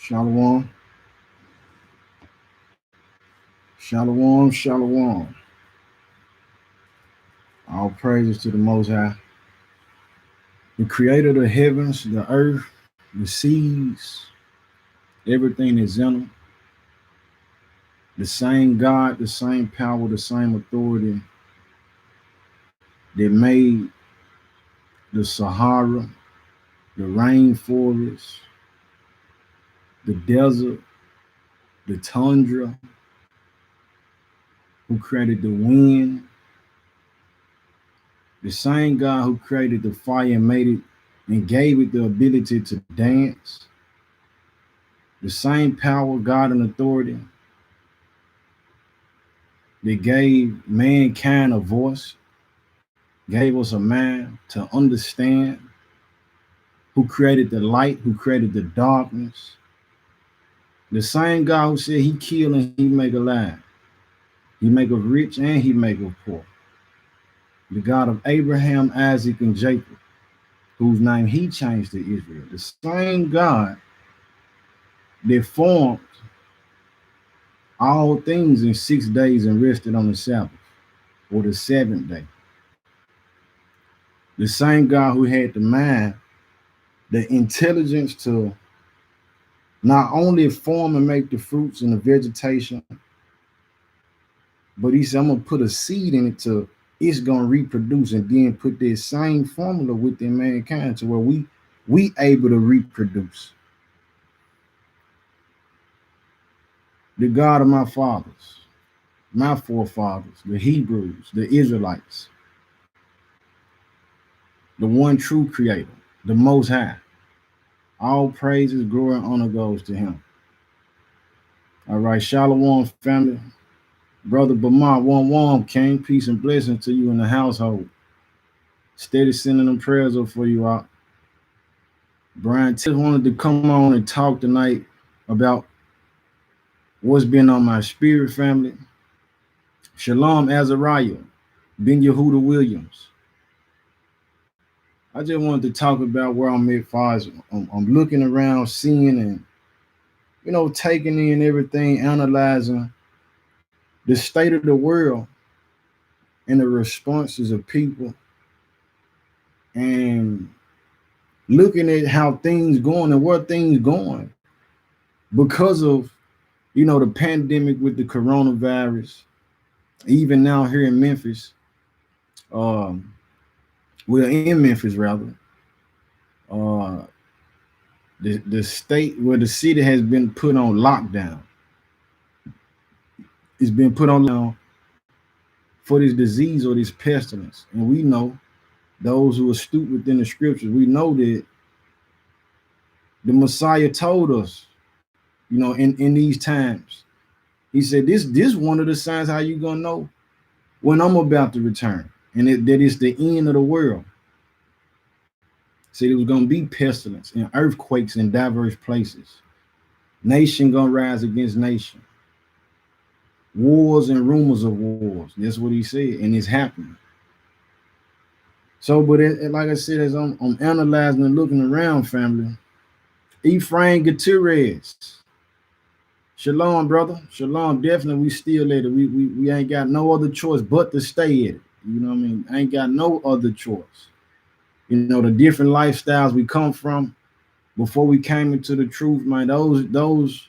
Shalom, shalom, shalom. All praises to the Most High, the creator of the heavens, the earth, the seas, everything that's in them. The same God, the same power, the same authority that made the Sahara, the rainforest, the desert, the tundra, who created the wind, the same God who created the fire and made it and gave it the ability to dance, the same power, God, and authority that gave mankind a voice, gave us a mind to understand, who created the light, who created the darkness. The same God who said he kill and he make alive. He make us rich and he make us poor. The God of Abraham, Isaac, and Jacob, whose name he changed to Israel. The same God that formed all things in 6 days and rested on the Sabbath, or the seventh day. The same God who had the mind, the intelligence to not only form and make the fruits and the vegetation, but he said, I'm gonna put a seed in it to it's gonna reproduce, and then put this same formula within mankind to where we able to reproduce. The God of my fathers, my forefathers, the Hebrews, the Israelites, the one true creator, the Most High. All praises, glory, and honor goes to him. All right, Shalom family. Brother Bamar, one King, peace and blessings to you in the household. Steady sending them prayers up for you out. Brian just wanted to come on and talk tonight about what's been on my spirit, family. Shalom Azariah, Ben Yehuda Williams. I just wanted to talk about where I'm at far as I'm looking around, seeing and taking in everything, analyzing the state of the world and the responses of people, and looking at how things going and where things going because of the pandemic with the coronavirus. Even now here in Memphis, in Memphis rather, uh, the state where the city has been put on lockdown. It's been put on lockdown for this disease or this pestilence, and we know those who are astute within the scriptures. We know that the Messiah told us, in these times, he said, this one of the signs how you gonna know when I'm about to return, and that it's the end of the world. Said it was gonna be pestilence and earthquakes in diverse places. Nation gonna rise against nation. Wars and rumors of wars. That's what he said, and it's happening. So, but like I said, as I'm analyzing and looking around, family, Ephraim Gutierrez. Shalom, brother. Shalom. Definitely, we still at it. We ain't got no other choice but to stay at it. You know what I mean? I ain't got no other choice. The different lifestyles we come from before we came into the truth, man. Those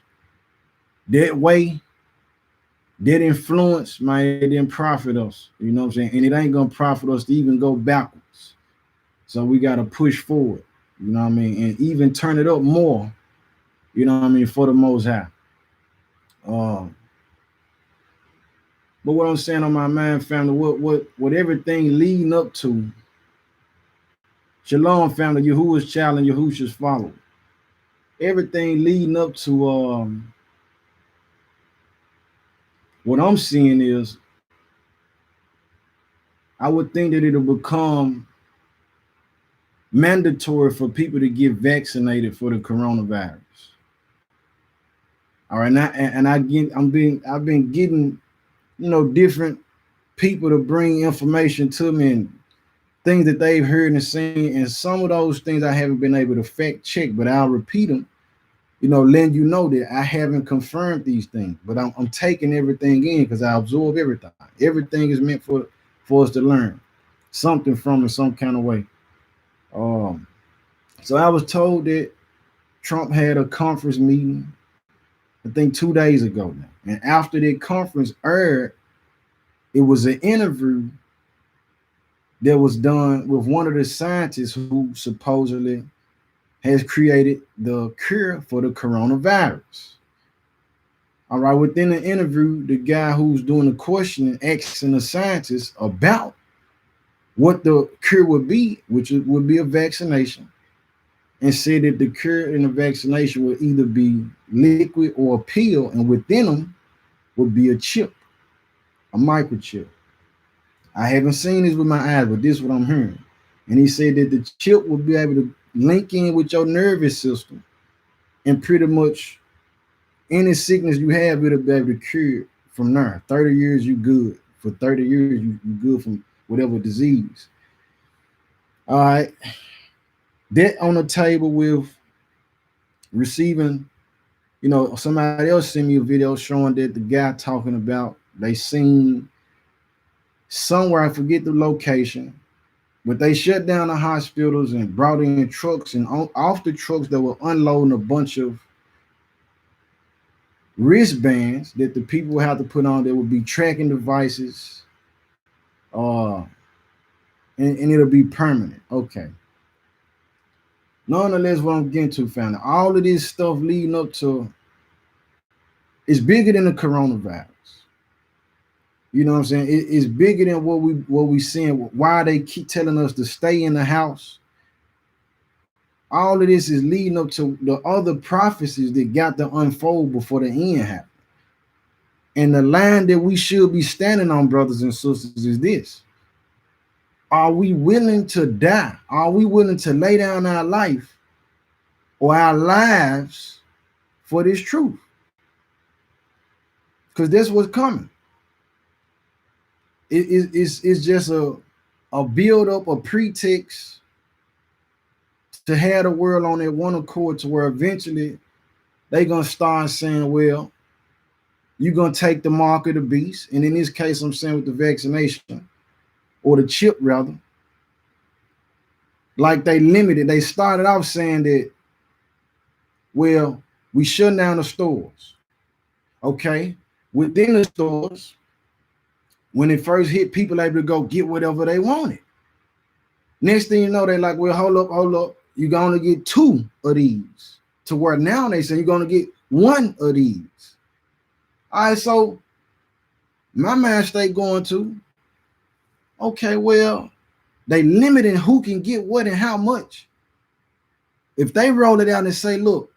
that way, that influence, man, it didn't profit us. You know what I'm saying? And it ain't gonna profit us to even go backwards. So we gotta push forward. You know what I mean? And even turn it up more. You know what I mean? For the Most High. But what I'm saying on my mind, family, what everything leading up to, Shalom, family, Yahuwah's child and Yahusha's follower. Everything leading up to what I'm seeing is, I would think that it'll become mandatory for people to get vaccinated for the coronavirus. All right, I've been getting different people to bring information to me and things that they've heard and seen, and some of those things I haven't been able to fact check, but I'll repeat them letting you know that I haven't confirmed these things, but I'm taking everything in because I absorb everything. Everything is meant for us to learn something from in some kind of way. Um, so I was told that Trump had a conference meeting, I think 2 days ago now. And after that conference aired, it was an interview that was done with one of the scientists who supposedly has created the cure for the coronavirus. All right, within the interview, the guy who's doing the questioning asking the scientists about what the cure would be, which would be a vaccination, and said that the cure and the vaccination would either be liquid or a pill, and within them would be a chip, a microchip. I haven't seen this with my eyes, but this is what I'm hearing. And he said that the chip will be able to link in with your nervous system, and pretty much any sickness you have, it'll be able to cure it from there. 30 years, you good. For 30 years, you good from whatever disease. All right. That on the table with receiving, somebody else sent me a video showing that the guy talking about they seen somewhere, I forget the location, but they shut down the hospitals and brought in trucks, and off the trucks that were unloading a bunch of wristbands that the people would have to put on. There would be tracking devices, and it'll be permanent. Okay. Nonetheless, what I'm getting to, family, all of this stuff leading up to is bigger than the coronavirus. You know what I'm saying? It's bigger than what we seeing. Why they keep telling us to stay in the house. All of this is leading up to the other prophecies that got to unfold before the end happened. And the line that we should be standing on, brothers and sisters, is this. Are we willing to die? Are we willing to lay down our life or our lives for this truth? Because that's what's coming. It's just a build up, a pretext to have the world on that one accord, to where eventually they're going to start saying, well, you're going to take the mark of the beast. And in this case, I'm saying with the vaccination, or the chip rather, like they started off saying that, well, we shut down the stores. Okay. Within the stores, when it first hit, people able to go get whatever they wanted. Next thing you know, they like, well, hold up. You're going to get 2 of these. To where now they say you're going to get 1 of these. All right, so my mind state going to, okay, well, they limiting who can get what and how much. If they roll it out and say, look,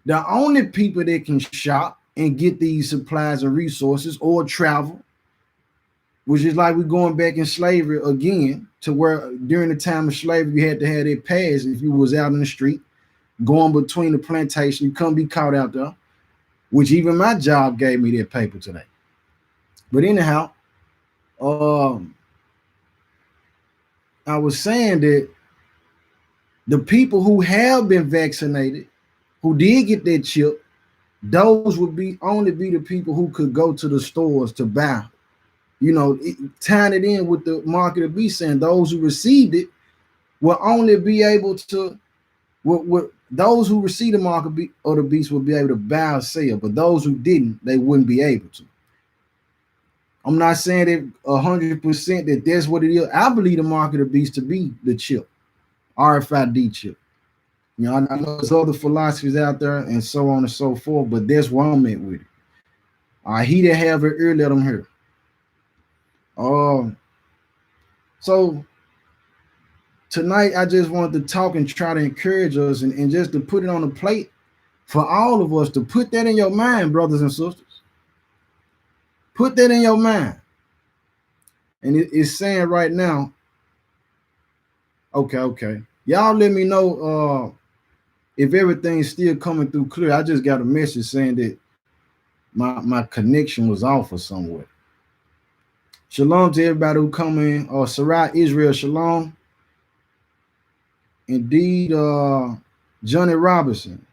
the only people that can shop and get these supplies and resources or travel, which is like we're going back in slavery again, to where during the time of slavery, you had to have that pass if you was out in the street, going between the plantation, you couldn't be caught out there, which even my job gave me that paper today. But anyhow, I was saying that the people who have been vaccinated, who did get that chip, those would only be the people who could go to the stores to buy. Tying it in with the mark of the beast, saying those who received it will only be able to, those who received the mark of the beast will be able to buy or sell, but those who didn't, they wouldn't be able to. I'm not saying that 100% that that's what it is. I believe the mark of the beast to be the chip, RFID chip. I know there's other philosophies out there and so on and so forth, but that's where I'm at with it. He that have an ear, let him hear. So tonight I just wanted to talk and try to encourage us and just to put it on the plate for all of us to put that in your mind, brothers and sisters. Put that in your mind. And it's saying right now, okay. Y'all let me know if everything's still coming through clear. I just got a message saying that my connection was off or somewhere. Shalom to everybody who come in. Sarai Israel, shalom. Indeed, Johnny Robinson.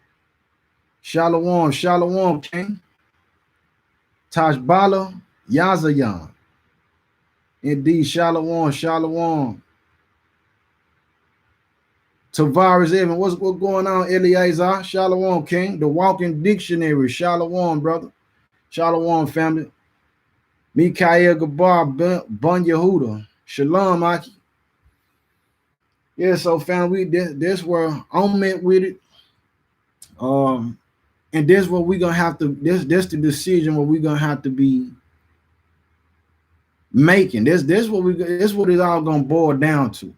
Shalom, shalom, King. Tashbala Yazayan. Indeed, shalom, shalom. Tavares Evan, what's going on, Eliezer? Shalom, King. The Walking Dictionary. Shalom, brother. Shalom, family. Mikael Gabar Bun Yehuda. Shalom, Aki. Yeah, so family, this where I'm at with it. And this what we're gonna have to, this the decision what we're gonna have to be making. This what it's all gonna boil down to.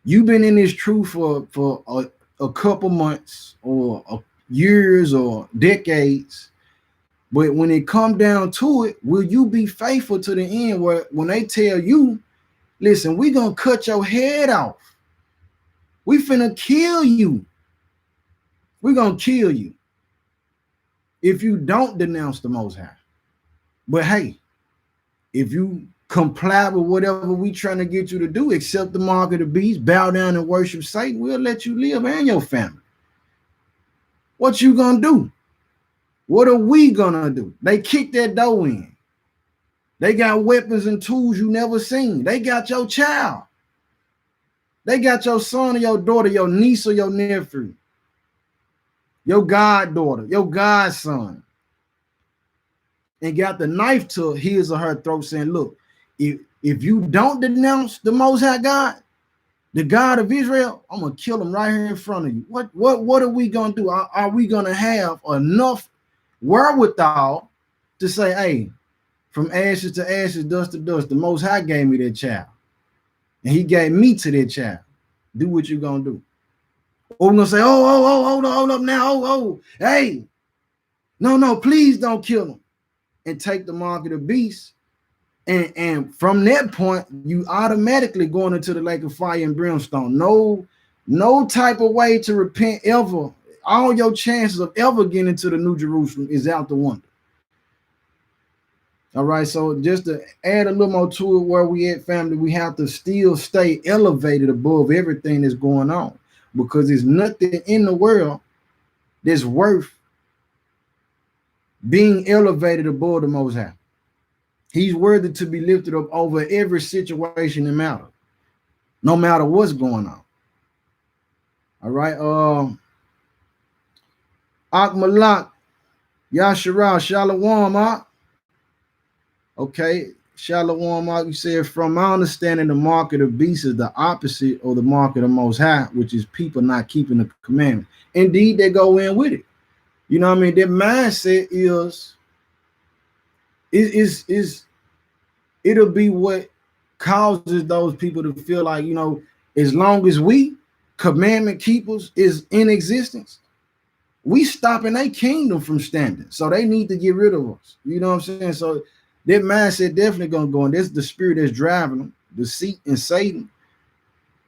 You've been in this truth for a couple months or years or decades, but when it come down to it, will you be faithful to the end? Where when they tell you, listen, we gonna cut your head off, we finna kill you, we're gonna kill you if you don't denounce the Most High. But hey, if you comply with whatever we trying to get you to do, accept the mark of the beast, bow down and worship Satan, we'll let you live and your family. What you gonna do? What are we gonna do? They kick that door in. They got weapons and tools you never seen. They got your child. They got your son or your daughter, your niece or your nephew, your goddaughter, your godson, and got the knife to his or her throat saying, look, if you don't denounce the Most High God, the God of Israel, I'm gonna kill him right here in front of you. What are we gonna do? Are we gonna have enough wherewithal to say, hey, from ashes to ashes, dust to dust, the Most High gave me that child, and he gave me to that child. Do what you gonna do. Or we're gonna say, hold up now, hey, no, please don't kill him, and take the mark of the beast. And from that point, you automatically going into the lake of fire and brimstone. No type of way to repent ever. All your chances of ever getting into the New Jerusalem is out the window. All right, so just to add a little more to it, where we at, family, we have to still stay elevated above everything that's going on, because there's nothing in the world that's worth being elevated above the Most High. He's worthy to be lifted up over every situation and matter, no matter what's going on. All right. Akmalak, Yasharal, Shalom, Ak. Okay, Shalom, Ak. You said, from my understanding, the mark of the beast is the opposite of the mark of the Most High, which is people not keeping the commandment. Indeed, they go in with it. You know what I mean? Their mindset is it'll be what causes those people to feel like, you know, as long as we commandment keepers is in existence, we stopping their kingdom from standing. So they need to get rid of us. You know what I'm saying? So that mindset definitely gonna go, and this is the spirit that's driving them, deceit and Satan.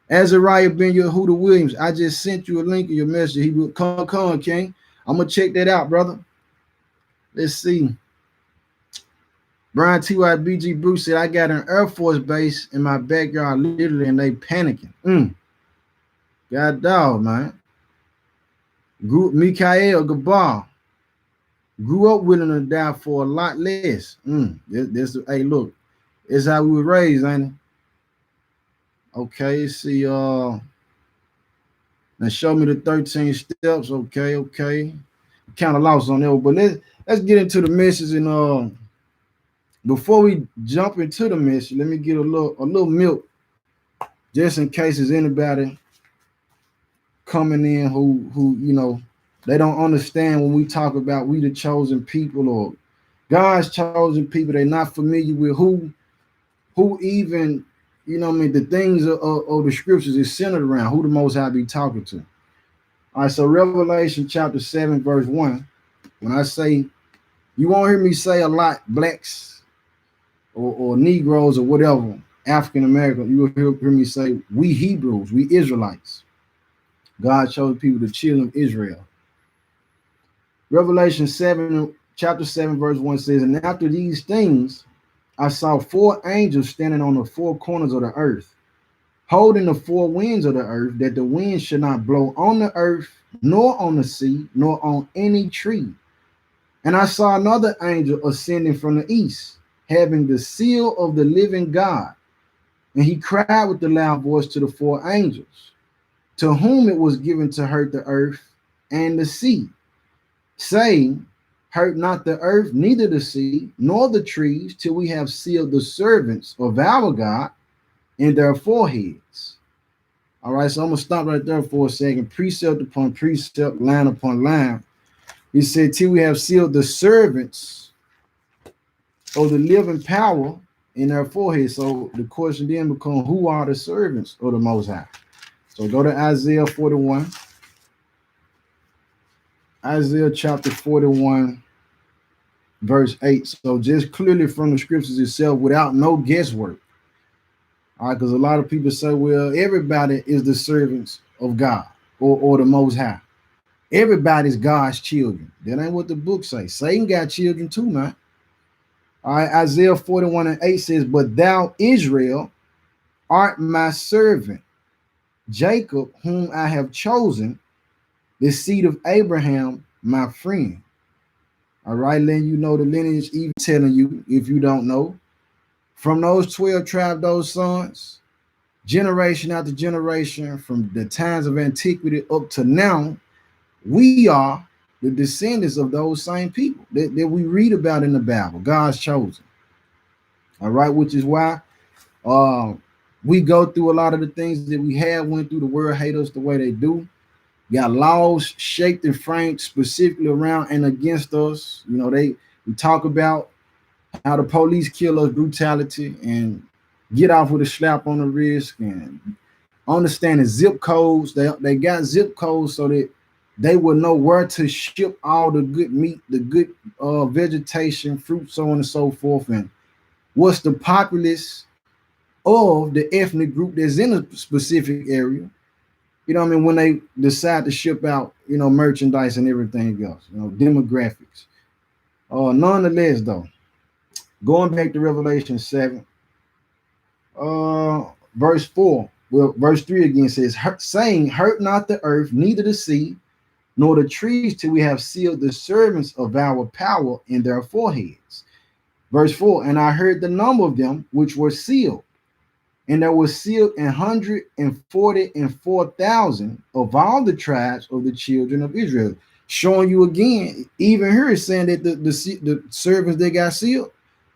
Azariah Ben Yehuda Williams, I just sent you a link in your message. He will come, King. I'm gonna check that out, brother. Let's see. Brian TYBG Bruce said, I got an Air Force base in my backyard, literally, and they panicking. God dog, man. Mikael Gabar grew up willing to die for a lot less. Hey, look, it's how we were raised, ain't it? Okay, let's see. Now show me the 13 steps. Okay. Kind of lost on that, but let's get into the message. And before we jump into the message, let me get a little milk, just in case there's anybody coming in who you know, they don't understand when we talk about we the chosen people or God's chosen people. They're not familiar with who even, you know what I mean, the things of the scriptures is centered around, who the Most High be talking to. All right, so Revelation chapter 7, verse 1. When I say, you won't hear me say a lot blacks or Negroes or whatever, African American, you will hear me say we Hebrews, we Israelites. God chose people, the children of Israel. Revelation 7, chapter 7, verse 1 says, and after these things, I saw 4 angels standing on the 4 corners of the earth, holding the four winds of the earth, that the wind should not blow on the earth, nor on the sea, nor on any tree. And I saw another angel ascending from the east, having the seal of the living God. And he cried with a loud voice to the four angels, to whom it was given to hurt the earth and the sea, saying, hurt not the earth, neither the sea, nor the trees, till we have sealed the servants of our God in their foreheads. All right, so I'm going to stop right there for a second. Precept upon precept, line upon line. He said, till we have sealed the servants of the living power in their foreheads. So the question then becomes, who are the servants of the Most High? So go to Isaiah 41. Isaiah chapter 41, verse 8. So just clearly from the scriptures itself, without no guesswork. All right, because a lot of people say, well, everybody is the servants of God or the Most High. Everybody's God's children. That ain't what the book says. Satan got children too, man. All right, Isaiah 41 and 8 says, but thou, Israel, art my servant, Jacob, whom I have chosen, the seed of Abraham, my friend. All right, letting you know the lineage, even telling you, if you don't know, from those 12 tribes, those sons, generation after generation, from the times of antiquity up to now, we are the descendants of those same people that we read about in the Bible, God's chosen. All right, which is why we go through a lot of the things that we have went through. The world hate us the way they do. Got laws shaped and framed specifically around and against us. You know, we talk about how the police kill us, brutality, and get off with a slap on the wrist, and understanding zip codes. They got zip codes so that they will know where to ship all the good meat, the good vegetation, fruit, so on and so forth, and what's the populace of the ethnic group that's in a specific area. You know what I mean? When they decide to ship out, you know, merchandise and everything else, you know, demographics. Nonetheless, though, going back to Revelation 7, verse 4, well, verse 3 again says, saying, hurt not the earth, neither the sea, nor the trees, till we have sealed the servants of our power in their foreheads. Verse 4, and I heard the number of them which were sealed, and there was sealed 144,000 of all the tribes of the children of Israel. Showing you again, even here is saying that the servants that got sealed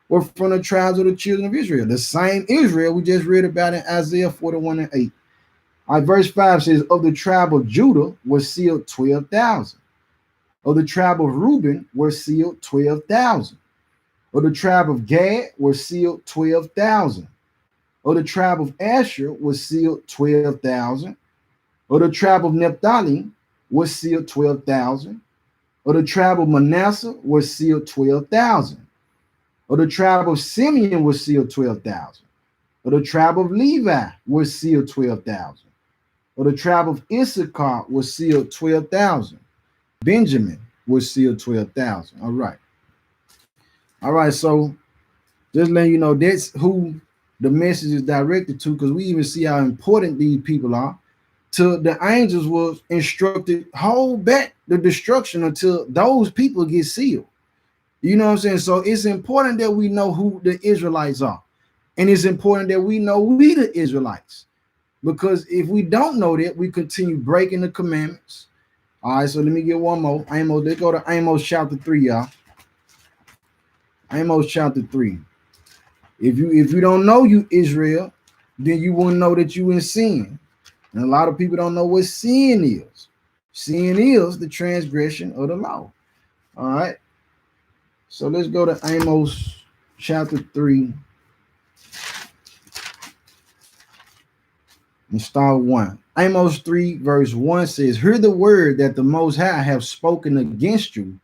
were from the tribes of the children of Israel. The same Israel we just read about in Isaiah 41 and 8. Verse 5 says, of the tribe of Judah was sealed 12,000. Of the tribe of Reuben were sealed 12,000. Of the tribe of Gad were sealed 12,000. Of the tribe of Asher was sealed 12,000. Of the tribe of Naphtali was sealed 12,000. Of the tribe of Manasseh was sealed 12,000. Of the tribe of Simeon was sealed 12,000. Of the tribe of Levi was sealed 12,000. Of the tribe of Issachar was sealed 12,000. Benjamin was sealed 12,000. All right. All right, so just letting you know, that's who the message is directed to, because we even see how important these people are. To the angels was instructed, hold back the destruction until those people get sealed. You know what I'm saying? So it's important that we know who the Israelites are. And it's important that we know we the Israelites. Because if we don't know that, we continue breaking the commandments. All right, so let me get one more. Amos, let's go to Amos chapter 3, y'all. Amos chapter 3. If you don't know you Israel, then you won't know that you in sin. And a lot of people don't know what sin is. Sin is the transgression of the law. All right. So let's go to Amos chapter 3 and start 1. Amos 3 verse 1 says, hear the word that the Most High have spoken against you,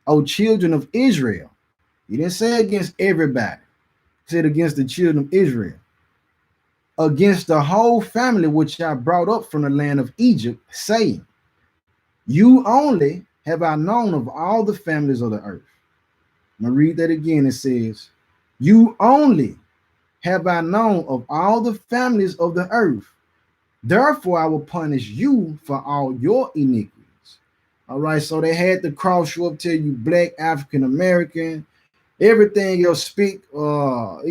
O children of Israel. He didn't say against everybody. He said against the children of Israel. Against the whole family which I brought up from the land of Egypt, saying, you only have I known of all the families of the earth. I'm going to read that again. It says, you only have I known of all the families of the earth, Therefore, I will punish you for all your iniquities. All right, so they had to cross you up, tell you black, African American, everything else speak, all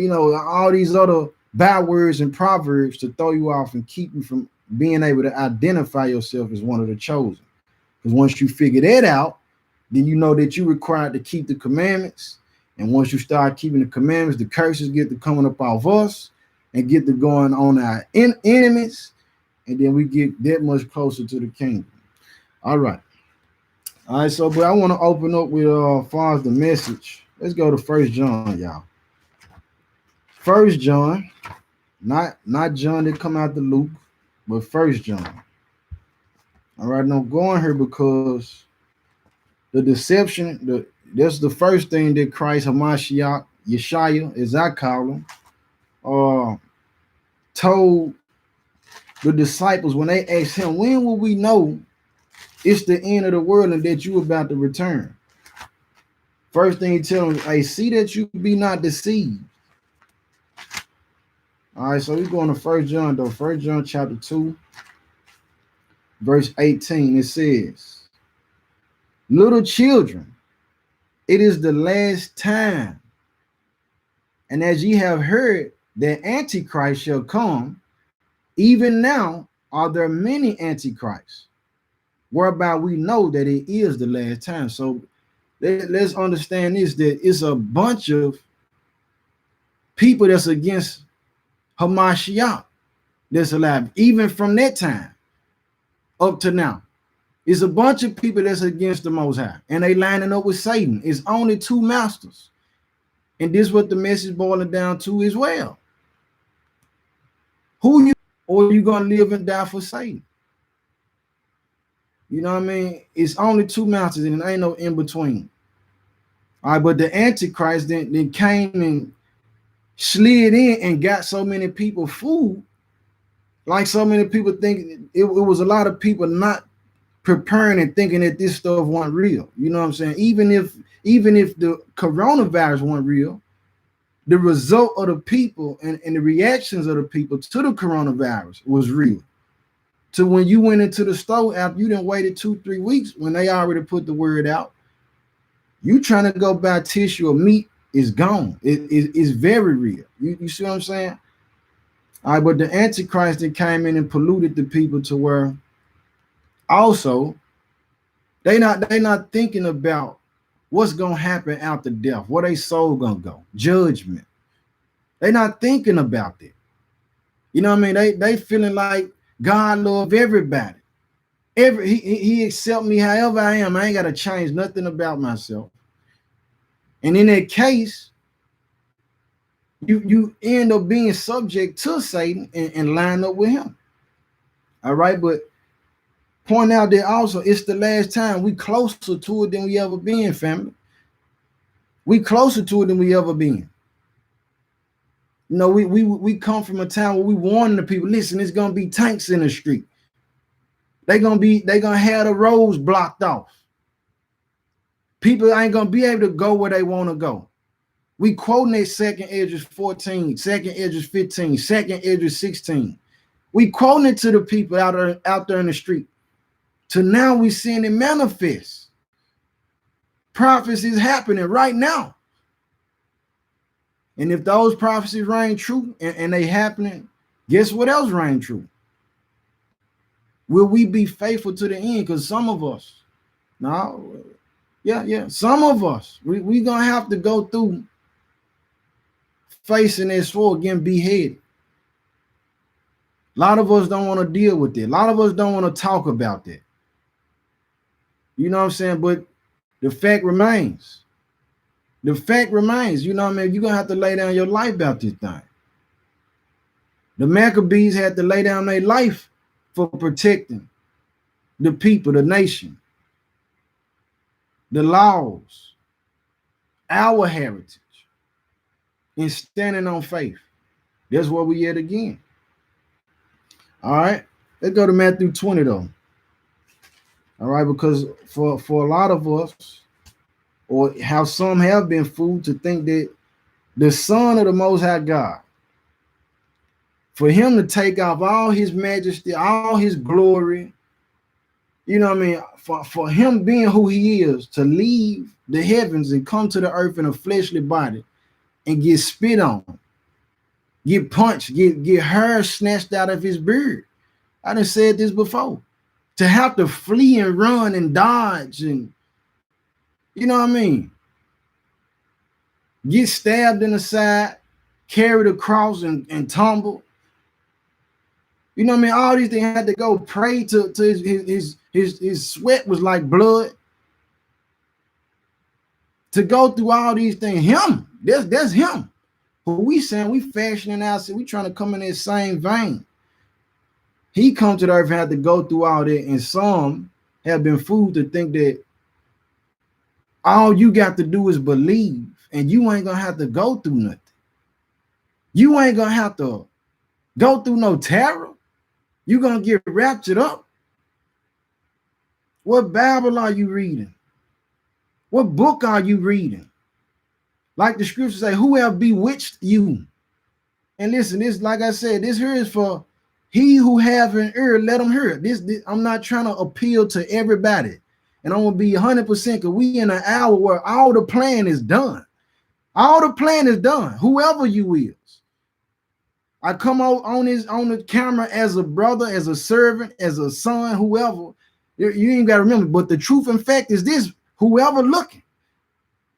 these other bywords and proverbs to throw you off and keep you from being able to identify yourself as one of the chosen. Because once you figure that out, then you know that you're required to keep the commandments. And once you start keeping the commandments, the curses get to coming up off us and get to going on our enemies. And then we get that much closer to the kingdom. All right. All right, so but I want to open up with as far as the message. Let's go to First John, y'all. First John, not John that come out the Luke, but First John. All right, now I'm going here because the deception, that's the first thing that Christ Hamashiach, Yeshaya, as I call him, told the disciples when they asked him, when will we know it's the end of the world and that you about to return? First thing he tell them, hey, see that you be not deceived. All right, so we're going to First John, though. First John chapter 2, verse 18, it says, little children, it is the last time. And as ye have heard that Antichrist shall come, even now are there many Antichrists, whereby we know that it is the last time. So let's understand this, that it's a bunch of people that's against Hamashiach that's alive, even from that time up to now. It's a bunch of people that's against the Most High, and they lining up with Satan. It's only two masters. And this is what the message boiling down to as well. Who you, or you gonna live and die for Satan? You know what I mean? It's only two masters, and ain't no in between. All right, but the Antichrist then came and slid in and got so many people fooled. Like so many people think it was a lot of people not preparing and thinking that this stuff wasn't real. You know what I'm saying? Even if the coronavirus wasn't real, the result of the people and the reactions of the people to the coronavirus was real. So when you went into the store after you didn't waited 2-3 weeks when they already put the word out, you trying to go buy tissue or meat is gone. It's very real. You see what I'm saying? All right, but the Antichrist that came in and polluted the people to where also they not thinking about what's gonna happen after death, where they soul gonna go, judgment. They not thinking about that. You know what I mean? They feeling like God love everybody. He accept me however I am. I ain't got to change nothing about myself. And in that case, you end up being subject to Satan and line up with him. All right, but point out that also it's the last time. We closer to it than we ever been, family. We closer to it than we ever been. You know, we come from a time where we warning the people, listen, it's gonna be tanks in the street. They gonna have the roads blocked off. People ain't gonna be able to go where they want to go. We quoting that second Esdras 14, second Esdras 15, second Esdras 16. We quoting it to the people out there in the street. To now we seeing it manifest. Prophecies happening right now. And if those prophecies reign true and they happening, guess what else reign true? Will we be faithful to the end? Because some of us, some of us, we gonna have to go through facing this sword, getting beheaded. A lot of us don't want to deal with it. A lot of us don't want to talk about that. You know what I'm saying? But the fact remains. The fact remains, you know what I mean? You're going to have to lay down your life about this thing. The Maccabees had to lay down their life for protecting the people, the nation, the laws, our heritage, and standing on faith. That's where we at again. All right, let's go to Matthew 20 though. All right, because for a lot of us, or how some have been fooled to think that the Son of the Most High God, for him to take off all his majesty, all his glory, you know what I mean? For him being who he is, to leave the heavens and come to the earth in a fleshly body and get spit on, get punched, get hair snatched out of his beard. I done said this before. To have to flee and run and dodge and, you know what I mean? Get stabbed in the side, carry the cross and tumble. You know what I mean? All these things had to go pray to his sweat was like blood. To go through all these things, him, that's him. But we saying we fashioning out, so we trying to come in that same vein. He come to the earth and had to go through all that, and some have been fooled to think that all you got to do is believe, and you ain't gonna have to go through nothing. You ain't gonna have to go through no terror. You're gonna get raptured up. What Bible are you reading? What book are you reading? Like the scriptures say, who have bewitched you? And listen, this, like I said, this here is for he who have an ear, let him hear. This I'm not trying to appeal to everybody. And I'm gonna be 100% because we in an hour where all the plan is done. All the plan is done, whoever you is. I come out on the camera as a brother, as a servant, as a son, whoever. You ain't got to remember. But the truth and fact is this: whoever looking,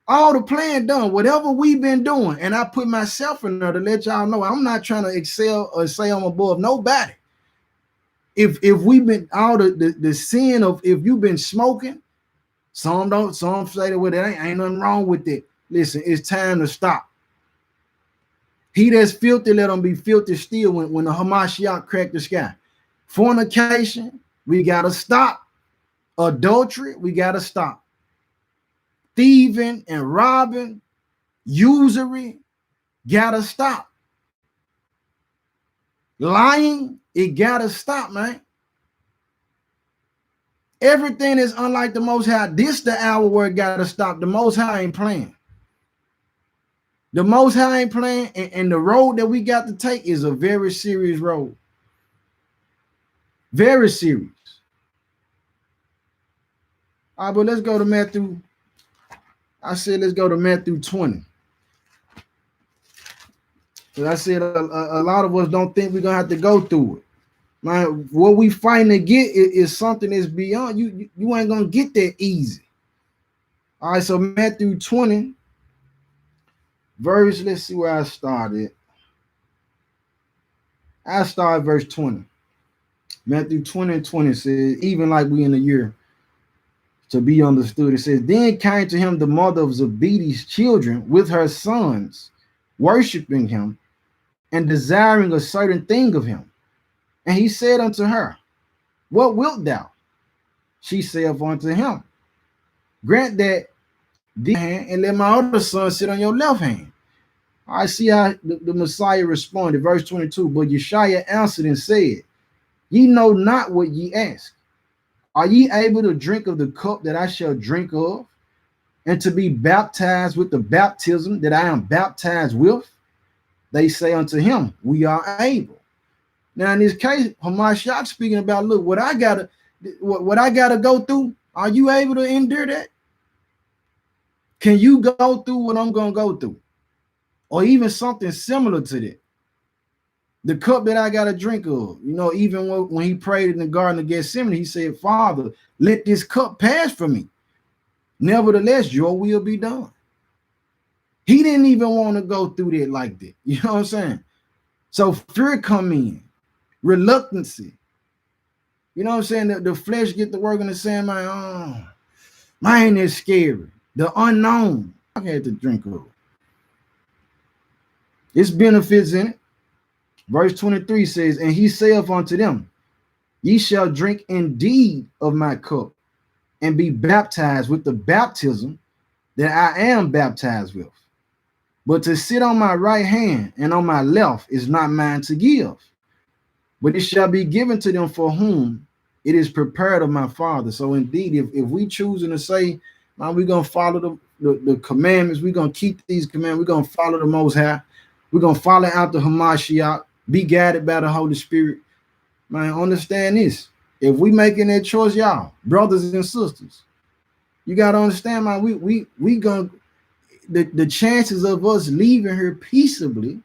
all the plan done, whatever we've been doing, and I put myself in there to let y'all know I'm not trying to excel or say I'm above nobody. If we've been all the sin of if you've been smoking, some say that well, there ain't nothing wrong with it. Listen, it's time to stop. He that's filthy, let him be filthy still when the Hamashiach cracked the sky. Fornication, we got to stop. Adultery, we got to stop. Thieving and robbing, usury, got to stop. Lying, it got to stop, man. Everything is unlike the Most High. This the hour where it got to stop. The Most High ain't playing. The Most High ain't playing, and the road that we got to take is a very serious road. Very serious. All right, but let's go to Matthew. I said let's go to Matthew 20. Because I said a lot of us don't think we're going to have to go through it. Man, what we fighting to get is something that's beyond. You ain't going to get that easy. All right, so Matthew 20. Verse, let's see where I started. I started verse 20. Matthew 20 and 20 says, even like we in the year to be understood. It says, then came to him the mother of Zebedee's children with her sons, worshiping him and desiring a certain thing of him. And he said unto her, what wilt thou? She saith unto him, grant that this hand and let my other son sit on your left hand. I see how the Messiah responded. Verse 22. But Yeshua answered and said, ye know not what ye ask. Are ye able to drink of the cup that I shall drink of, and to be baptized with the baptism that I am baptized with? They say unto him, we are able. Now in this case, Hamashiach speaking about, look, what I gotta go through. Are you able to endure that? Can you go through what I'm going to go through? Or even something similar to that? The cup that I got to drink of. You know, even when he prayed in the Garden of Gethsemane, he said, Father, let this cup pass from me. Nevertheless, your will be done. He didn't even want to go through that like that. You know what I'm saying? So fear come in. Reluctancy. You know what I'm saying? The flesh get to work in the same mind. Oh, mine is scary. The unknown, I had to drink of. It's benefits in it. Verse 23 says, and he saith unto them, ye shall drink indeed of my cup, and be baptized with the baptism that I am baptized with. But to sit on my right hand and on my left is not mine to give, but it shall be given to them for whom it is prepared of my Father. So indeed, if we choosing to say, man, we're going to follow the commandments, we're going to keep these commandments, we're going to follow the Most High, we're going to follow out the Hamashiach, Be guided by the Holy Spirit. Man, understand this. If we making that choice, y'all, brothers and sisters, you gotta understand, man, we gonna the chances of us leaving here peaceably,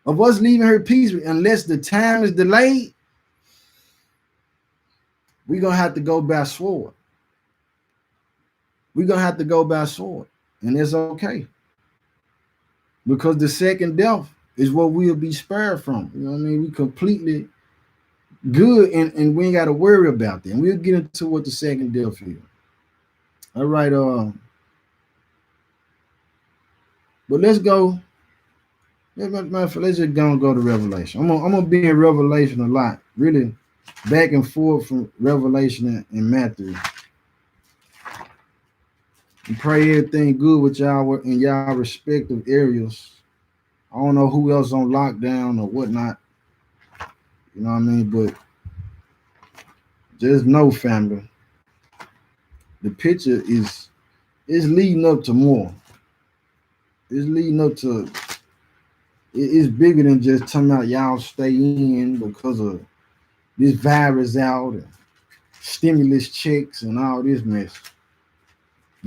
unless the time is delayed, we're gonna have to go by sword. We're gonna have to go by sword, and it's okay. Because the second death is what we'll be spared from. You know what I mean? We completely good, and we ain't got to worry about that. And we'll get into what the second death is. All right, but let's go. Let's just go to Revelation. I'm gonna be in Revelation a lot, really, back and forth from Revelation and Matthew. And pray everything good with y'all in y'all respective areas. I don't know who else on lockdown or whatnot. You know what I mean? But just know, family, the picture is leading up to more. It's leading up to it's bigger than just talking about y'all stay in because of this virus out and stimulus checks and all this mess.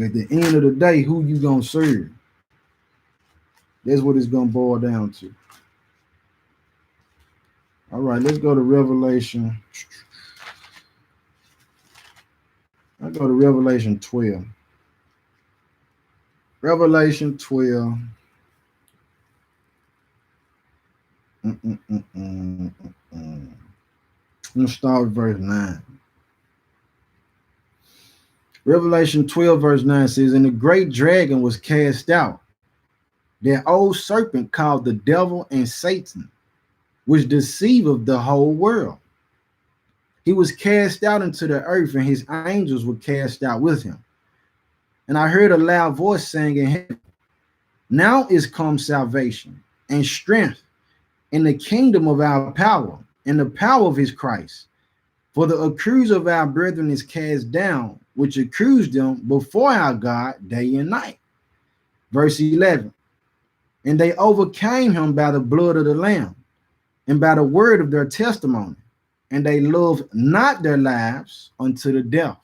At the end of the day, who you gonna serve? That's what it's gonna boil down to. All right, let's go to Revelation. I go to Revelation 12. Revelation 12. Let's start with verse 9. Revelation 12, verse 9 says, and the great dragon was cast out, that old serpent called the devil and Satan, which deceiveth the whole world. He was cast out into the earth, and his angels were cast out with him. And I heard a loud voice saying in heaven, now is come salvation and strength in the kingdom of our power and the power of his Christ. For the accuser of our brethren is cast down, which accused them before our God day and night. Verse 11, and they overcame him by the blood of the Lamb and by the word of their testimony, and they loved not their lives unto the death.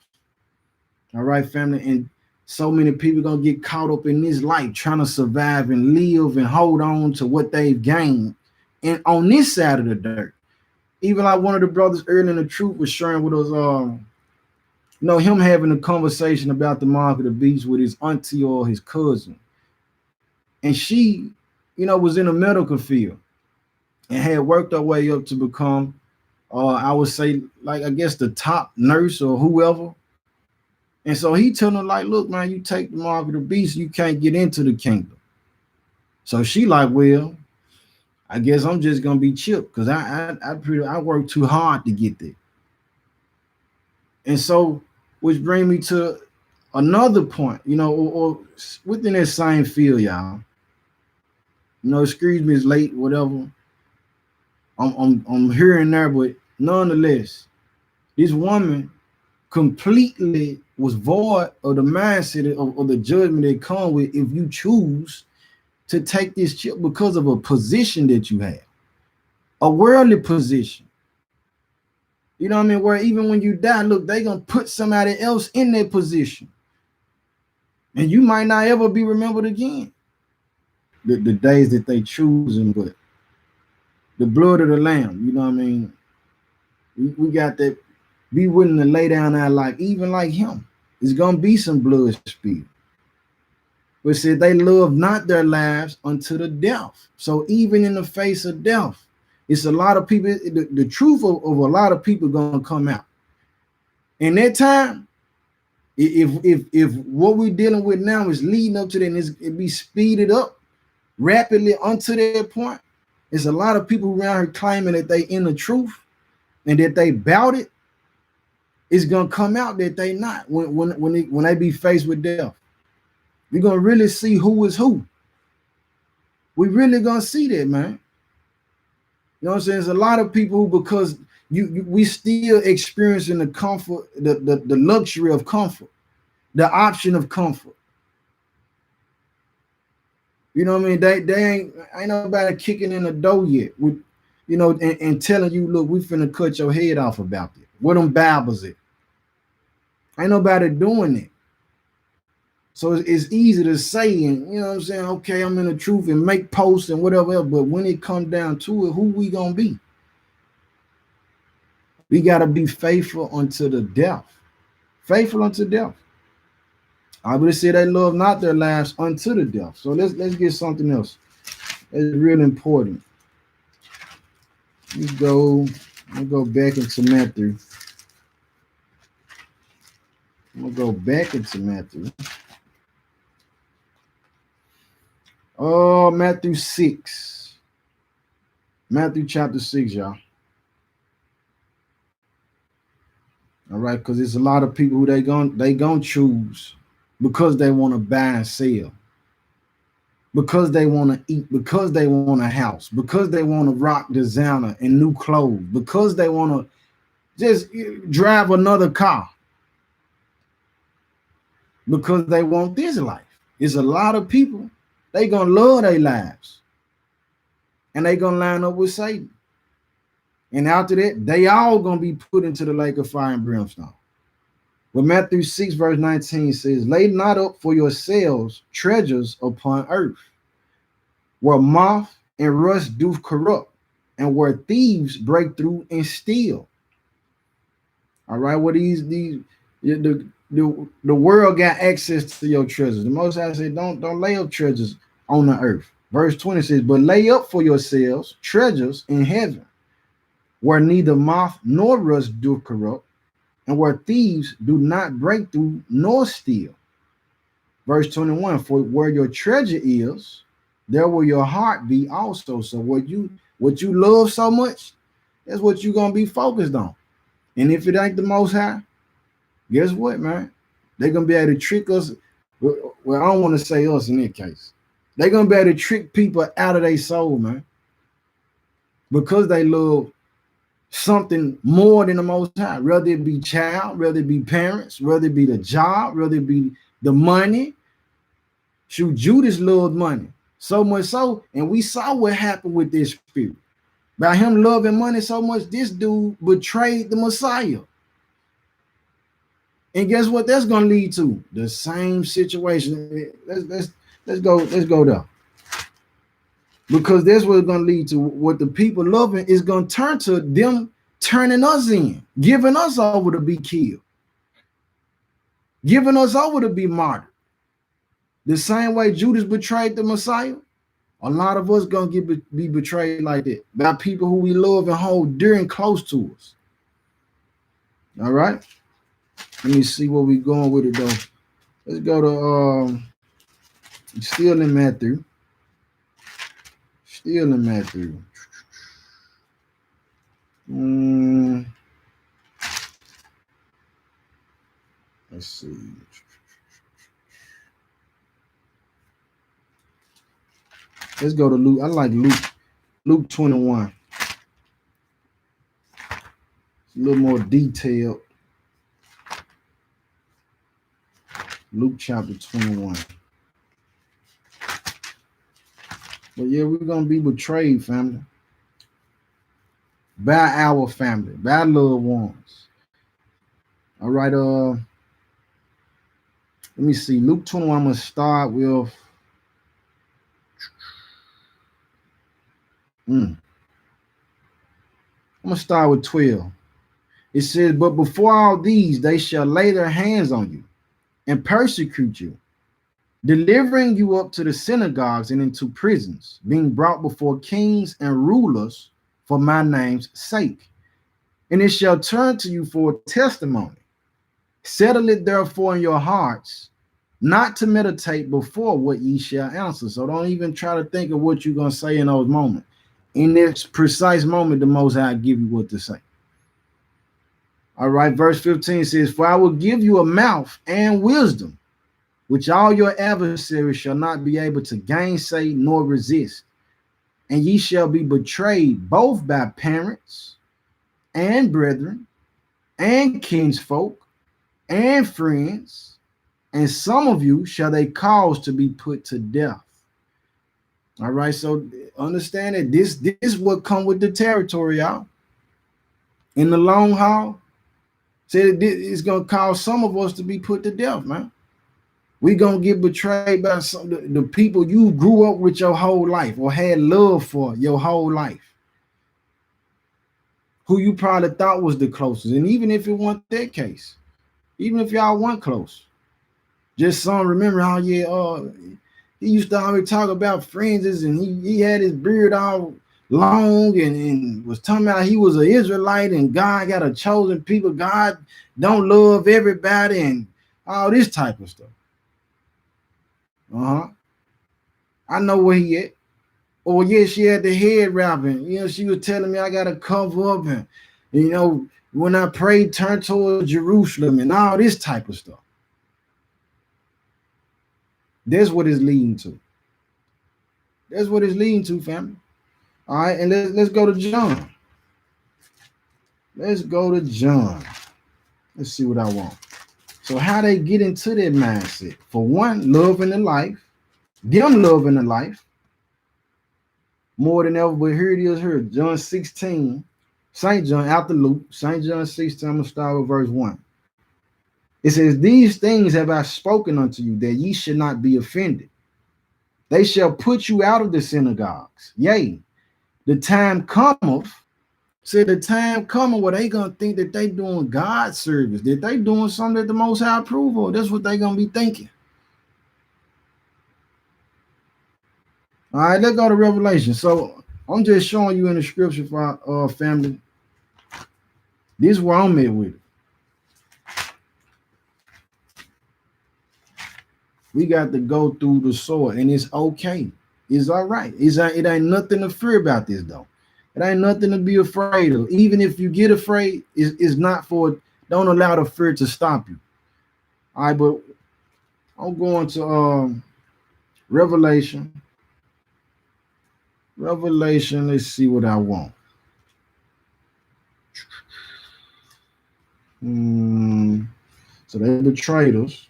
All right, family. And so many people gonna get caught up in this life trying to survive and live and hold on to what they've gained. And on this side of the dirt, even like one of the brothers early in the truth was sharing with us, him having a conversation about the mark of the beast with his auntie or his cousin. And she, was in the medical field and had worked her way up to become, I would say, like, I guess the top nurse or whoever. And so he told her, like, look, man, you take the mark of the beast, you can't get into the kingdom. So she like, well, I guess I'm just gonna be chipped because I worked too hard to get there. And so, which brings me to another point, or within that same field, y'all. Excuse me, it's late, whatever. I'm hearing there, but nonetheless, this woman completely was void of the mindset of the judgment that comes with if you choose to take this chip because of a position that you have, a worldly position. You know what I mean? Where even when you die, look, they're gonna put somebody else in that position, and you might not ever be remembered again. The days that they choosing, but the blood of the Lamb, you know what I mean? We got that. Be willing to lay down our life, even like him. There's gonna be some blood spilled. But said they love not their lives unto the death. So even in the face of death, it's a lot of people. The truth of a lot of people gonna come out. In that time, if what we're dealing with now is leading up to that, and it be speeded up rapidly unto that point, there's a lot of people around here claiming that they in the truth and that they bout it. It's gonna come out that they not when they be faced with death. We're gonna really see who is who. We really gonna see that, man. You know what I'm saying? There's a lot of people who, because we still experiencing the comfort, the luxury of comfort, the option of comfort. You know what I mean? They ain't nobody kicking in the door yet with, and telling you, look, we finna cut your head off about it. Where them Bibles at? Ain't nobody doing it. So it's easy to say, and you know what I'm saying, okay, I'm in the truth and make posts and whatever else, but when it comes down to it, who we gonna be? We gotta be faithful unto the death. Faithful unto death. I would say they love not their lives unto the death. So let's get something else. It's real important. Let's go back into Matthew. I'm gonna go back into Matthew. Oh, Matthew 6. Matthew chapter 6, y'all. All right, because there's a lot of people who they gonna choose because they want to buy and sell, because they want to eat, because they want a house, because they want to rock designer and new clothes, because they want to just drive another car, because they want this life. It's a lot of people, they gonna love their lives and they gonna line up with Satan. And after that, they all gonna be put into the lake of fire and brimstone. Well, Matthew 6, verse 19 says, lay not up for yourselves treasures upon earth, where moth and rust do corrupt, and where thieves break through and steal. All right, well, the world got access to your treasures. The Most High said, don't lay up treasures on the earth. Verse 20 says, but lay up for yourselves treasures in heaven, where neither moth nor rust do corrupt, and where thieves do not break through nor steal. Verse 21, for where your treasure is, there will your heart be also. So what you love so much, that's what you're gonna be focused on. And if it ain't the Most High, guess what, man? They're gonna be able to trick us. Well, I don't want to say us in that case. They're gonna be able to trick people out of their soul, man, because they love something more than the Most High, whether it be child, whether it be parents, whether it be the job, whether it be the money. Shoot, Judas loved money so much so, and we saw what happened with this spirit. By him loving money so much, this dude betrayed the Messiah. And guess what that's gonna lead to? The same situation. Let's go there. Because that's what it's going to lead to. What the people loving is going to turn to them turning us in, giving us over to be killed, giving us over to be martyred. The same way Judas betrayed the Messiah, a lot of us going to be betrayed like that by people who we love and hold dear and close to us. All right? Let me see where we're going with it, though. Let's go to still in Matthew. Still in Matthew. Let's see. Let's go to Luke. I like Luke. Luke 21. It's a little more detailed. Luke chapter 21. But yeah, we're gonna be betrayed, family. By our family, by loved ones. All right, let me see. Luke 21, I'm gonna start with I'm gonna start with 12. It says, but before all these, they shall lay their hands on you and persecute you, delivering you up to the synagogues and into prisons, being brought before kings and rulers for my name's sake. And it shall turn to you for a testimony. Settle it therefore in your hearts, not to meditate before what ye shall answer. So don't even try to think of what you're going to say in those moments. In this precise moment, the Most High give you what to say. All right, verse 15 says, for I will give you a mouth and wisdom, which all your adversaries shall not be able to gainsay nor resist. And ye shall be betrayed both by parents and brethren and kinsfolk and friends, and some of you shall they cause to be put to death. All right, so understand that this what come with the territory, y'all. In the long haul, said it's gonna cause some of us to be put to death, man. We gonna get betrayed by the people you grew up with your whole life or had love for your whole life, who you probably thought was the closest. And even if it wasn't that case, even if y'all weren't close, just some remember how he used to always talk about friends, and he had his beard all long and was talking about he was an Israelite and God got a chosen people. God don't love everybody and all this type of stuff. I know where he at. Or yeah, she had the head wrapping. She was telling me I gotta cover up and when I prayed, turn towards Jerusalem and all this type of stuff. That's what it's leading to. That's what it's leading to, family. All right, and let's go to John. Let's go to John. Let's see what I want. So how they get into that mindset? For one, loving the life. Them loving the life more than ever. But here it is here. John 16. St. John, after Luke. St. John 16. I'm going to start with verse 1. It says, these things have I spoken unto you, that ye should not be offended. They shall put you out of the synagogues. Yea, the time cometh. Said the time coming where they gonna think that they doing God's service, that they doing something that the Most High approve of. That's what they gonna be thinking. All right, let's go to Revelation. So I'm just showing you in the scripture for our family. This is where I'm at with it. We got to go through the sword, and it's okay. It's all right. It ain't nothing to fear about this though. It ain't nothing to be afraid of. Even if you get afraid, it's not for, don't allow the fear to stop you. All right, but I'm going to Revelation. Revelation, let's see what I want. So they betrayed us.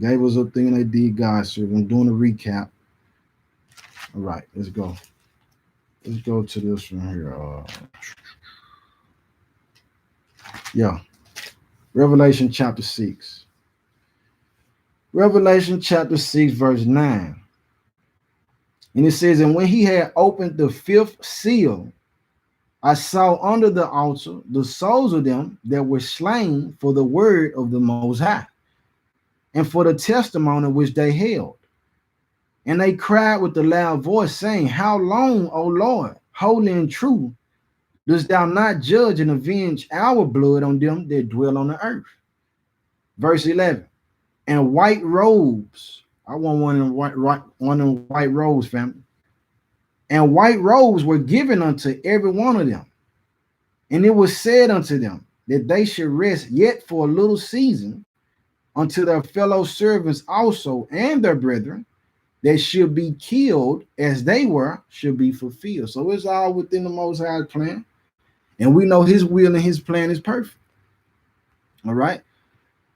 Gave us a thing they did God serve. I'm doing a recap. All right, let's go. Let's go to this one here. Yeah. Revelation chapter 6. Revelation chapter 6, verse 9. And it says, and when he had opened the fifth seal, I saw under the altar the souls of them that were slain for the word of the Most High, and for the testimony which they held. And they cried with a loud voice, saying, how long, O Lord, holy and true, dost thou not judge and avenge our blood on them that dwell on the earth? Verse 11. And white robes. I want one of them white robes, family. And white robes were given unto every one of them. And it was said unto them that they should rest yet for a little season unto their fellow servants also and their brethren that should be killed as they were should be fulfilled. So it's all within the Most High plan. And we know his will and his plan is perfect. All right.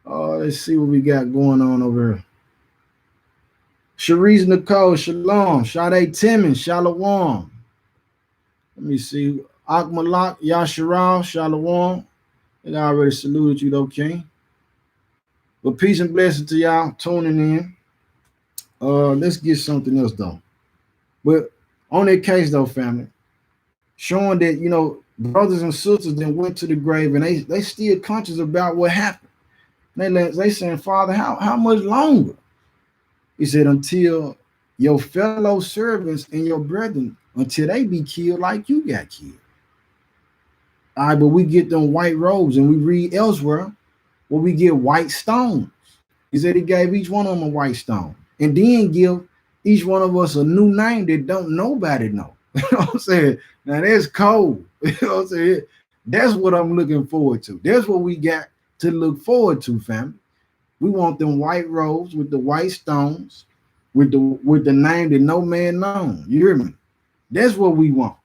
Let's see what we got going on over here. Sharice Nicole, Shalom. Sade Timmons, Shalom. Let me see. Akmalak, Yasharal, Shalom. I already saluted you though, King. But peace and blessing to y'all tuning in. Let's get something else though. But on that case though, family, showing that brothers and sisters that went to the grave and they still conscious about what happened. They saying, Father, how much longer? He said, until your fellow servants and your brethren, until they be killed like you got killed. All right, but we get them white robes, and we read elsewhere where we get white stones. He said he gave each one of them a white stone, and then give each one of us a new name that don't nobody know. You know what I'm saying? Now that's cold. You know what I'm saying? That's what I'm looking forward to. That's what we got to look forward to, family. We want them white robes with the white stones, with the name that no man knows. You hear me? That's what we want.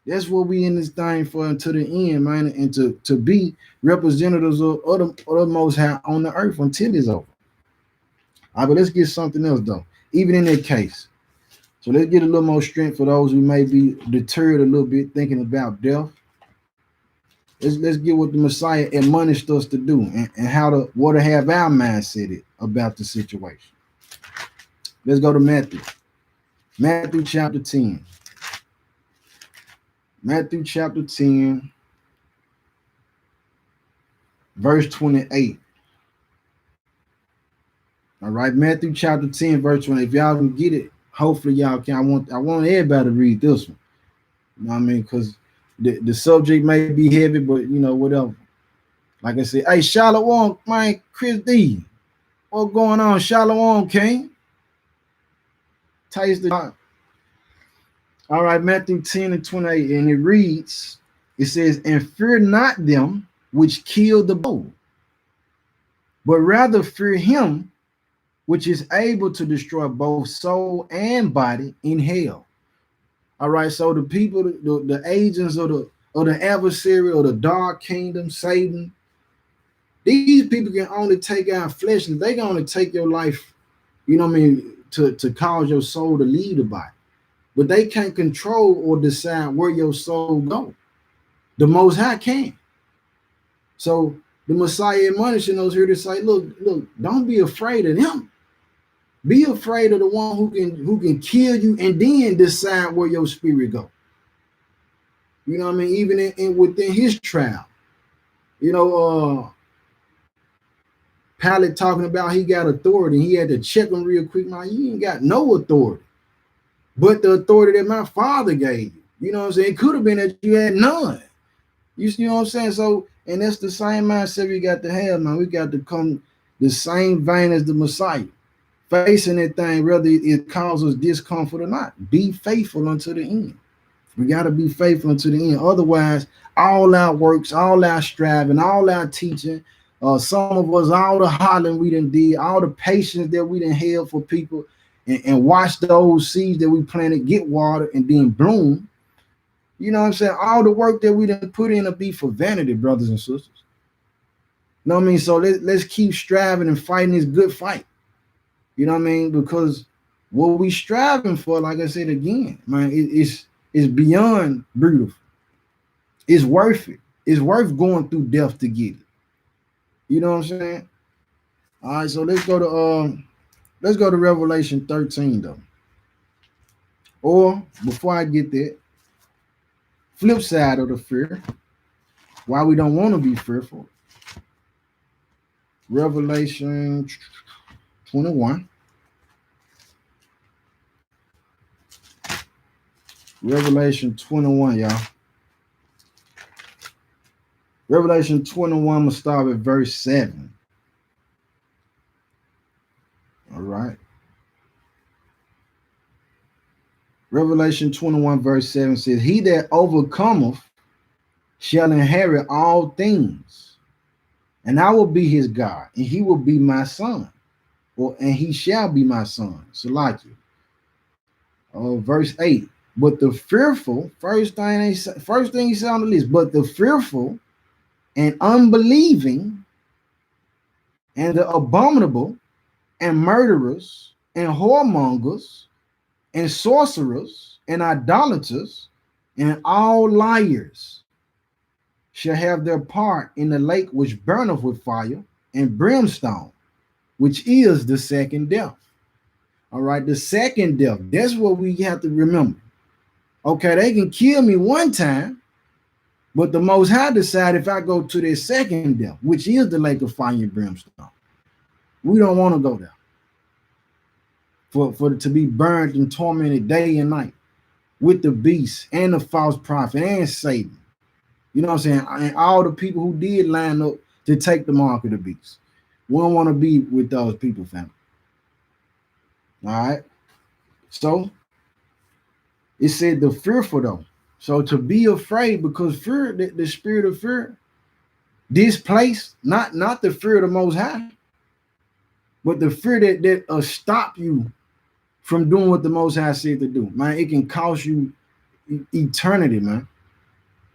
That's what we in this thing for until the end, man, and to be representatives of the Most High on the earth until it's over. All right, but let's get something else though. Even in that case, So let's get a little more strength for those who may be deterred a little bit thinking about death. Let's get what the Messiah admonished us to do and how to what to have our mindset about the situation. Let's go to Matthew. Matthew chapter 10. Matthew chapter 10, verse 28. All right, Matthew chapter 10, verse 20. If y'all can get it, hopefully y'all can. I want everybody to read this one. You know what I mean? Because the subject may be heavy, but you know, whatever. Like I said, hey, Shalom, man, Chris D. What's going on? Shalom, King. Taste the. All right, Matthew 10 and 28, and it reads, it says, and fear not them which kill the body, but rather fear him which is able to destroy both soul and body in hell. All right, so the people, the agents of the adversary or the dark kingdom, Satan, these people can only take out flesh, and they can only take your life, you know what I mean, to cause your soul to leave the body. But they can't control or decide where your soul go. The Most High can. So the Messiah admonishing us here to say, look, don't be afraid of them. Be afraid of the one who can kill you and then decide where your spirit go. You know what I mean? Even in within his trial. You know, Pilate talking about he got authority. He had to check him real quick. Now, you ain't got no authority. But the authority that my Father gave you. You know what I'm saying? It could have been that you had none. You know what I'm saying? So, and that's the same mindset we got to have, man. We got to come the same vein as the Messiah. Facing that thing, whether it causes discomfort or not. Be faithful unto the end. We got to be faithful unto the end. Otherwise, all our works, all our striving, all our teaching, some of us, all the hollering we done did, all the patience that we done held for people, and watch those seeds that we planted get water and then bloom. You know what I'm saying? All the work that we done put in to be for vanity, brothers and sisters. You know what I mean? So let's keep striving and fighting this good fight. You know what I mean? Because what we striving for, like I said again, man, it's beyond beautiful. It's worth it. It's worth going through death to get it. You know what I'm saying? All right, so let's go to Revelation 13 though. Or before I get there, flip side of the fear, why we don't want to be fearful. Revelation 21. Revelation 21, y'all. Revelation 21, I'm going to start at verse 7. All right. Revelation 21, verse 7 says, he that overcometh shall inherit all things, and I will be his God, and he will be my son, and he shall be my son. Salakia. Verse 8. But the fearful, first thing he said on the list, but the fearful and unbelieving and the abominable and murderers and whoremongers and sorcerers and idolaters and all liars shall have their part in the lake which burneth with fire and brimstone, which is the second death. All right, the second death, that's what we have to remember. Okay, they can kill me one time, but the Most High decide if I go to their second death, which is the lake of fire and brimstone. We don't want to go there. For to be burned and tormented day and night with the beast and the false prophet and Satan. You know what I'm saying? And all the people who did line up to take the mark of the beast. We don't want to be with those people, family. All right. So it said the fearful though. So to be afraid, because fear, the spirit of fear, displaced, not the fear of the Most High, but the fear that stop you from doing what the Most High said to do. Man, it can cost you eternity, man.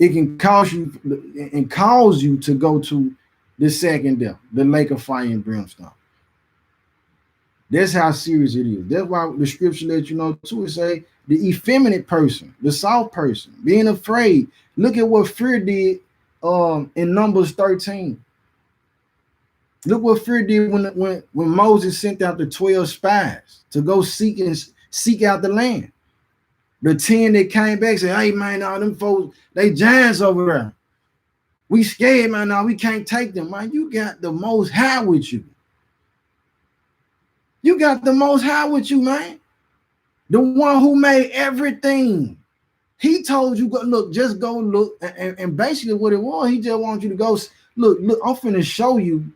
It can cause you to go to the second death, the lake of fire and brimstone. That's how serious it is. That's why the scripture let you know too. It say the effeminate person, the soft person, being afraid. Look at what fear did in Numbers 13. Look what fear did when Moses sent out the 12 spies to go seek out the land. The 10 that came back said, hey man, all them folks, they giants over there. We scared, man. Now we can't take them. Man, you got the Most High with you. You got the Most High with you, man. The one who made everything. He told you, go look, just go look. And basically what it was, he just wants you to go look, I'm finna show you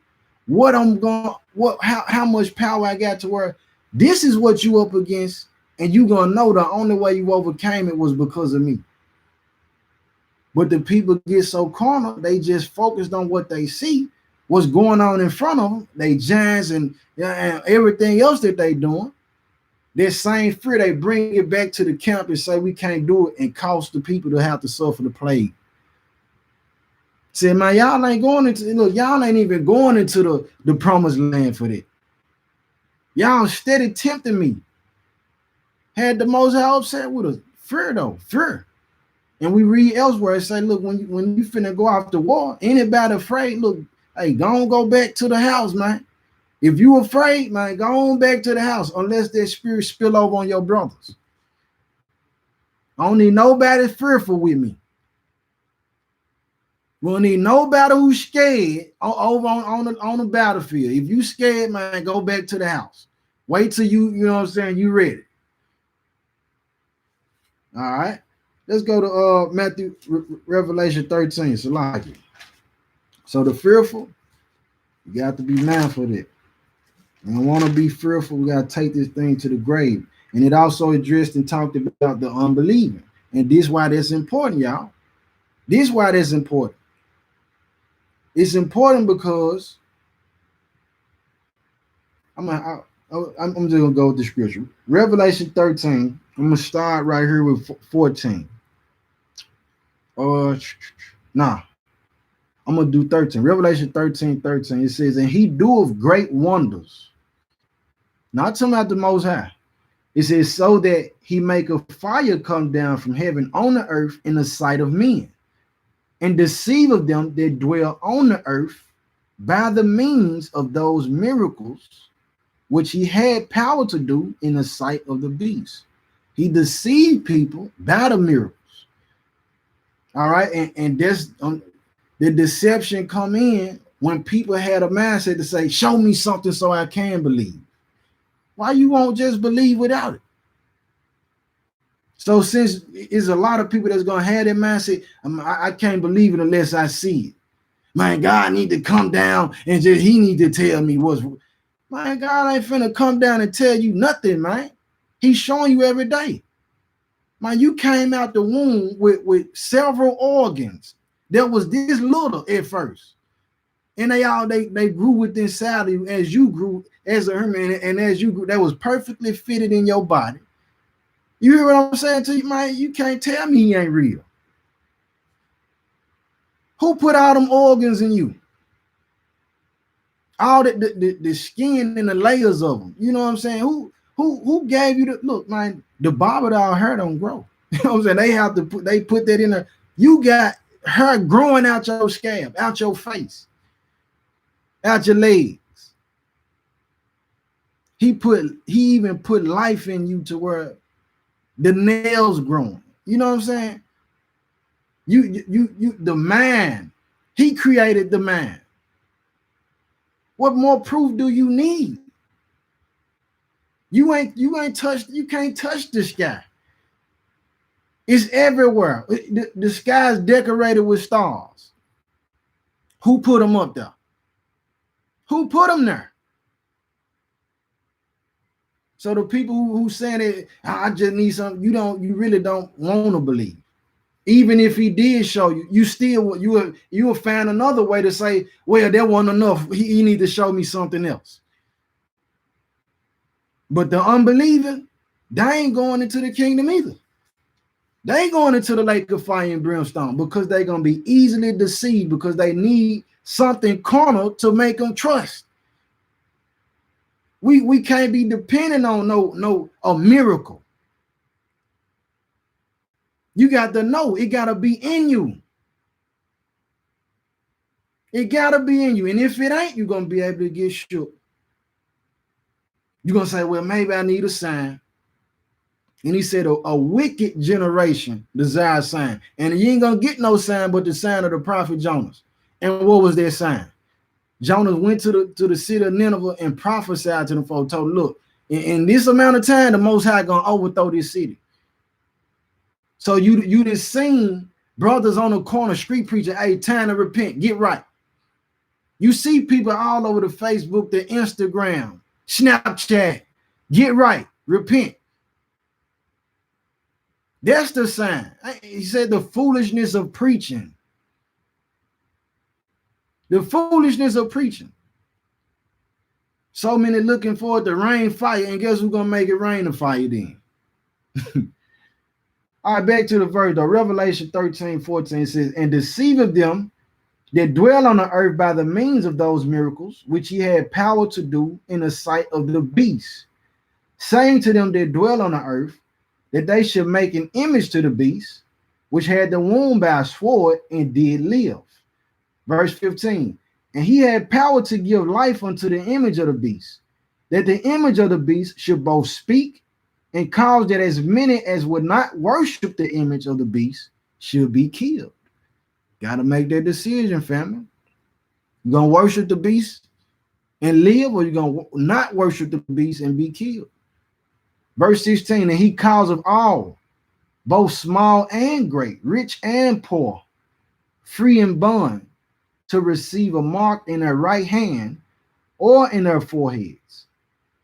what I'm going, how much power I got to where this is what you up against, and you gonna know the only way you overcame it was because of me. But the people get so carnal, they just focused on what they see, what's going on in front of them, they giants and everything else that they doing. That same fear, they bring it back to the camp and say we can't do it and cause the people to have to suffer the plague. Say, man, y'all ain't going into, look, y'all ain't even going into the promised land for that. Y'all steady tempting me. Had the Most High upset with us. Fear though, fear. And we read elsewhere, it say, look, when you finna go off the war, anybody afraid, look, hey, go back to the house, man. If you afraid, man, go on back to the house unless that spirit spill over on your brothers. I don't need nobody fearful with me. We don't need nobody who's scared over on the battlefield. If you scared, man, go back to the house. Wait till you know what I'm saying, you ready. All right. Let's go to Revelation 13. So like it. So the fearful, you got to be mindful of it. We don't want to be fearful. We got to take this thing to the grave. And it also addressed and talked about the unbelieving. And this is why that's important, y'all. This is why that's important. It's important because I'm just gonna go with the scripture. Revelation 13. I'm gonna start right here with 14. I'm gonna do 13. Revelation 13:13. It says, and he doeth great wonders. Not talking about the Most High. It says, so that he make a fire come down from heaven on the earth in the sight of men, and deceive of them that dwell on the earth by the means of those miracles which he had power to do in the sight of the beast. He deceived people by the miracles. All right, and that's the deception come in when people had a mindset to say, show me something so I can believe. Why you won't just believe without it? So since there's a lot of people that's gonna have that mindset, I can't believe it unless I see it. Man, God need to come down and he need to tell me what's. Man, God ain't finna come down and tell you nothing, man. He's showing you every day. Man, you came out the womb with several organs that was this little at first. And they grew within inside of you as you grew as a human, and as you grew, that was perfectly fitted in your body. You hear what I'm saying to you, man? You can't tell me he ain't real. Who put all them organs in you? All the skin and the layers of them. You know what I'm saying? Who gave you the look, man? The barber of our hair don't grow. You know what I'm saying? They put that in there. You got hair growing out your scalp, out your face, out your legs. He even put life in you to where the nails growing. You know what I'm saying? You the man. He created the man. What more proof do you need? You can't touch the sky. It's everywhere. The sky's decorated with stars. Who put them up there? Who put them there? So the people who saying that I just need something, you really don't want to believe. Even if he did show you, you will find another way to say, well, that wasn't enough. He need to show me something else. But the unbelieving, they ain't going into the kingdom either. They ain't going into the lake of fire and brimstone because they're going to be easily deceived because they need something carnal to make them trust. We can't be dependent on a miracle. You got to know it got to be in you. It got to be in you. And if it ain't, you're going to be able to get shook. You're going to say, well, maybe I need a sign. And he said, a wicked generation desires sign. And you ain't going to get no sign but the sign of the prophet Jonas. And what was their sign? Jonas went to the city of Nineveh and prophesied to them folks, told them, look, in this amount of time, the Most High going to overthrow this city. So you just seen brothers on the corner street preaching, hey, time to repent, get right. You see people all over the Facebook, the Instagram, Snapchat, get right, repent. That's the sign. He said the foolishness of preaching. The foolishness of preaching. So many looking forward to rain fire, and guess who's going to make it rain the fire then? All right, back to the verse though. Revelation 13:14 says, and deceiveth them that dwell on the earth by the means of those miracles, which he had power to do in the sight of the beast, saying to them that dwell on the earth, that they should make an image to the beast, which had the wound by a sword and did live. Verse 15, and he had power to give life unto the image of the beast, that the image of the beast should both speak and cause that as many as would not worship the image of the beast should be killed. Got to make that decision, family. You going to worship the beast and live, or you going to not worship the beast and be killed? Verse 16, and he causeth all, both small and great, rich and poor, free and bond, to receive a mark in their right hand or in their foreheads,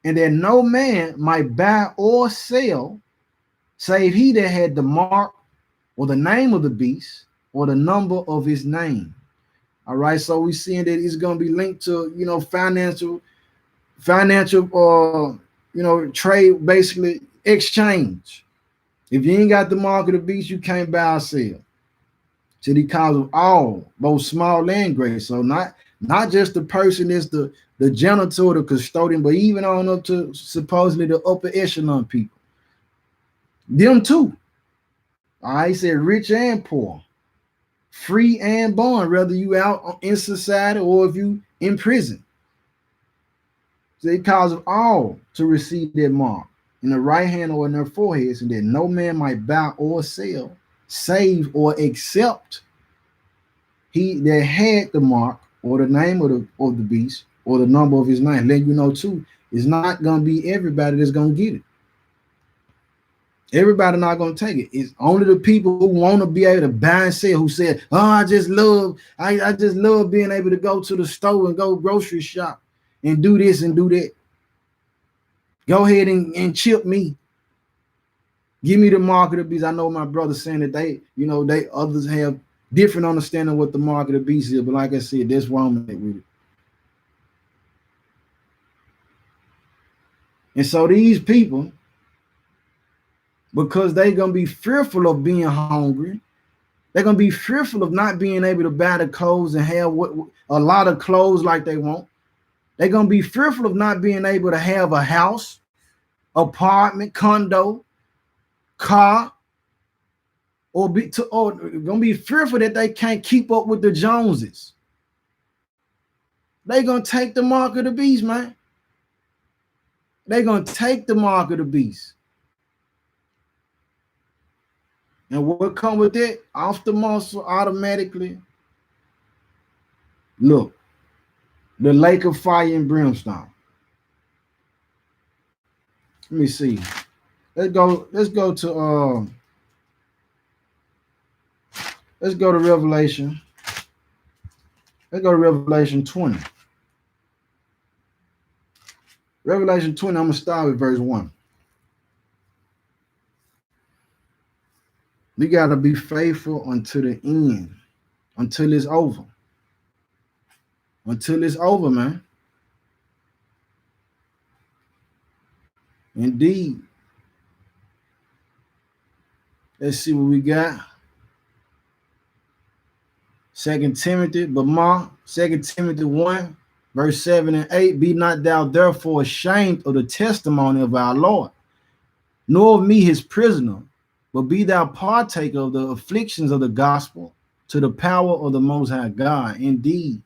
and that no man might buy or sell, save he that had the mark or the name of the beast or the number of his name. All right, so we're seeing that it's going to be linked to, financial, trade, basically exchange. If you ain't got the mark of the beast, you can't buy or sell. So he calls them all, both small and great. So not just the person that's the janitor, the custodian, but even on up to supposedly the upper echelon people. Them too. All right, he said rich and poor, free and bond, whether you out in society or if you in prison. So he calls them all to receive their mark in the right hand or in their foreheads, and that no man might buy or sell, save or accept he that had the mark or the name of the beast or the number of his name. Let you know too, it's not going to be everybody that's going to get it. Everybody not going to take it. It's only the people who want to be able to buy and sell, who said, oh, I just love being able to go to the store and go grocery shop and do this and do that. Go ahead and chip me. Give me the mark of the beast. I know my brother saying that they others have different understanding what the mark of the beast is, but like I said, that's why I'm at with it. And so these people, because they're going to be fearful of being hungry, they're going to be fearful of not being able to buy the clothes and have a lot of clothes like they want. They're going to be fearful of not being able to have a house, apartment, condo, car, or going to be fearful that they can't keep up with the Joneses. They're going to take the mark of the beast, man. They're going to take the mark of the beast. And what come with that? Off the muscle, automatically. Look, the lake of fire and brimstone. Let me see. Let's go to Revelation. Let's go to Revelation 20. Revelation 20, I'm going to start with verse 1. We got to be faithful until the end, until it's over. Until it's over, man. Indeed. Let's see what we got. 2 Timothy 1. Verse 7 and 8, be not thou therefore ashamed of the testimony of our Lord, nor of me his prisoner, but be thou partaker of the afflictions of the gospel to the power of the Most High God. Indeed,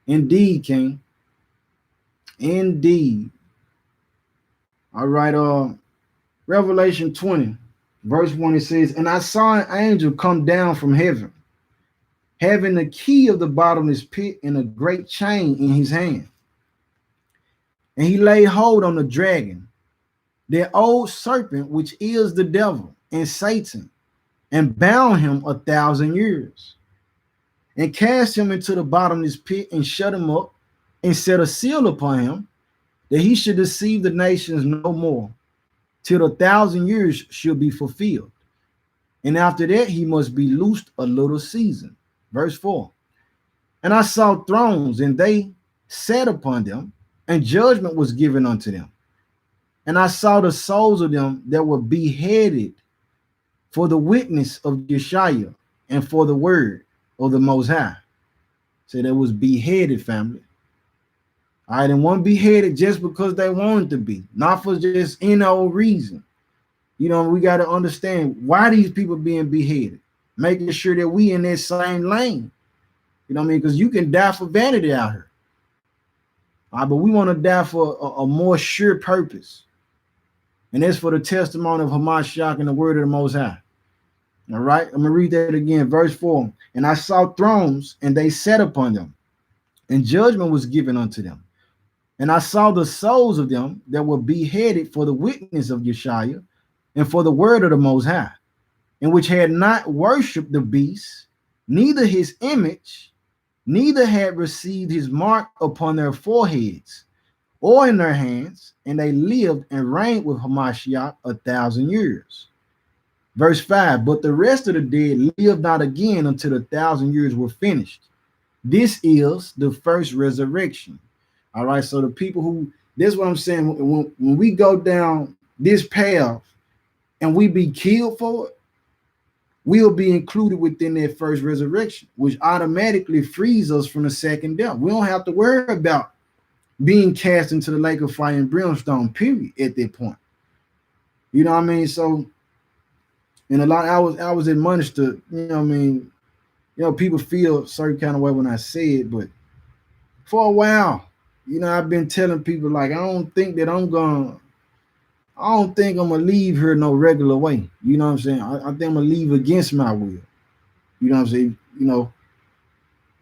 indeed, King, indeed. All right, Revelation 20, verse 1, it says, and I saw an angel come down from heaven, having the key of the bottomless pit and a great chain in his hand. And he laid hold on the dragon, the old serpent, which is the devil and Satan, and bound him 1,000 years, and cast him into the bottomless pit, and shut him up, and set a seal upon him, that he should deceive the nations no more, till the 1,000 years should be fulfilled. And after that he must be loosed a little season. Verse 4. And I saw thrones, and they sat upon them, and judgment was given unto them. And I saw the souls of them that were beheaded for the witness of Yeshua and for the word of the Most High. So that was beheaded, family. All right, and one beheaded just because they wanted to be, not for just any old reason. You know, we got to understand why these people being beheaded, making sure that we in that same lane. You know what I mean? Because you can die for vanity out here. All right, but we want to die for a more sure purpose. And that's for the testimony of Hamashiach and the word of the Most High. All right, I'm going to read that again. Verse 4. And I saw thrones, and they sat upon them, and judgment was given unto them. And I saw the souls of them that were beheaded for the witness of Yeshua and for the word of the Most High, and which had not worshipped the beast, neither his image, neither had received his mark upon their foreheads or in their hands, and they lived and reigned with Hamashiach 1,000 years. Verse 5, but the rest of the dead lived not again until the 1,000 years were finished. This is the first resurrection. All right, so the people who, this is what I'm saying, when we go down this path and we be killed for it, we'll be included within that first resurrection, which automatically frees us from the second death. We don't have to worry about being cast into the lake of fire and brimstone, period, at that point. You know what I mean? So, and a lot, I was admonished to, you know what I mean, you know, people feel a certain kind of way when I say it, but for a while, you know, I've been telling people, like, I don't think I'm gonna leave here no regular way. You know what I'm saying? I think I'm gonna leave against my will. You know what I'm saying? You know,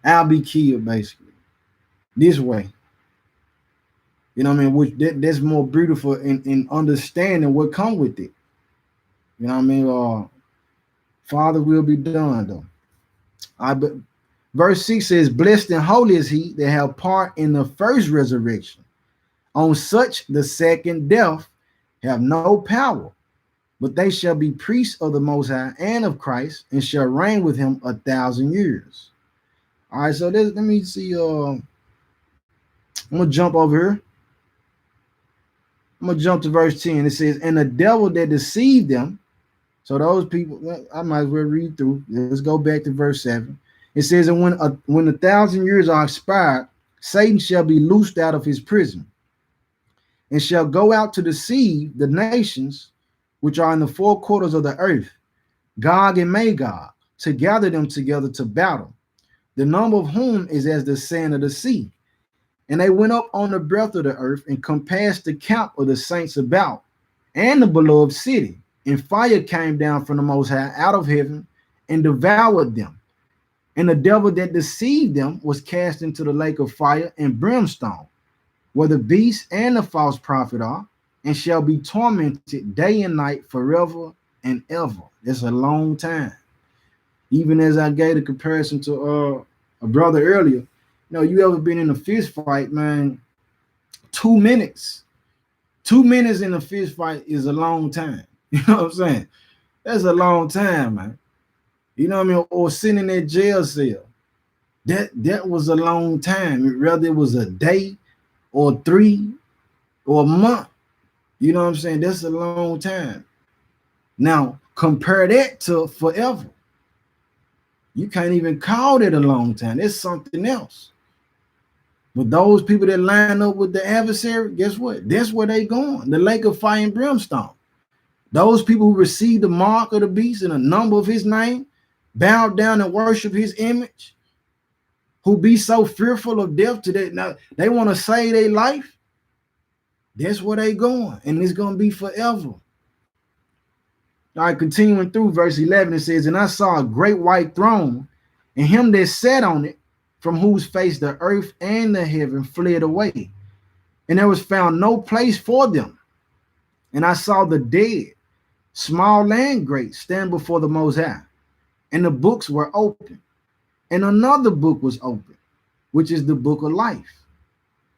I'll be killed basically this way. You know what I mean? Which that's more beautiful in understanding what come with it. You know what I mean? Father will be done though. Verse 6 says, blessed and holy is he that have part in the first resurrection. On such the second death have no power, but they shall be priests of the Most High and of Christ, and shall reign with him 1,000 years. All right, so let me see. I'm gonna jump over here. I'm gonna jump to verse 10. It says, and the devil that deceived them. So those people, I might as well read through. Let's go back to verse 7. It says, and when 1,000 years are expired, Satan shall be loosed out of his prison, and shall go out to deceive the nations which are in the four quarters of the earth, Gog and Magog, to gather them together to battle, the number of whom is as the sand of the sea. And they went up on the breadth of the earth, and compassed the camp of the saints about, and the beloved city. And fire came down from the Most High out of heaven, and devoured them. And the devil that deceived them was cast into the lake of fire and brimstone, where the beast and the false prophet are, and shall be tormented day and night forever and ever. That's a long time. Even as I gave a comparison to a brother earlier, you know, you ever been in a fist fight, man? 2 minutes. 2 minutes in a fist fight is a long time. You know what I'm saying? That's a long time, man. You know what I mean? Or sitting in that jail cell. That was a long time. Whether it was a day or 3 or a month. You know what I'm saying? That's a long time. Now, compare that to forever. You can't even call it a long time. It's something else. But those people that line up with the adversary, guess what? That's where they going. The lake of fire and brimstone. Those people who receive the mark of the beast and a number of his name, bow down and worship his image, who be so fearful of death today. Now they want to save their life. That's where they going, and it's going to be forever. All right, continuing through verse 11, it says, and I saw a great white throne, and him that sat on it, from whose face the earth and the heaven fled away, and there was found no place for them. And I saw the dead, small and great, stand before the Most High, and the books were open, and another book was open, which is the book of life.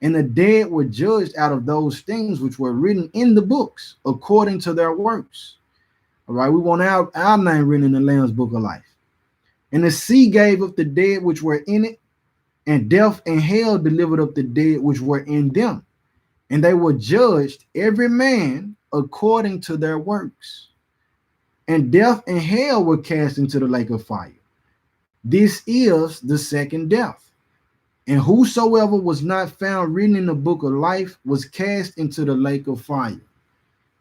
And the dead were judged out of those things which were written in the books according to their works. All right, we want our name written in the Lamb's book of life. And the sea gave up the dead which were in it, and death and hell delivered up the dead which were in them. And they were judged, every man according to their works. And death and hell were cast into the lake of fire. This is the second death. And whosoever was not found written in the book of life was cast into the lake of fire.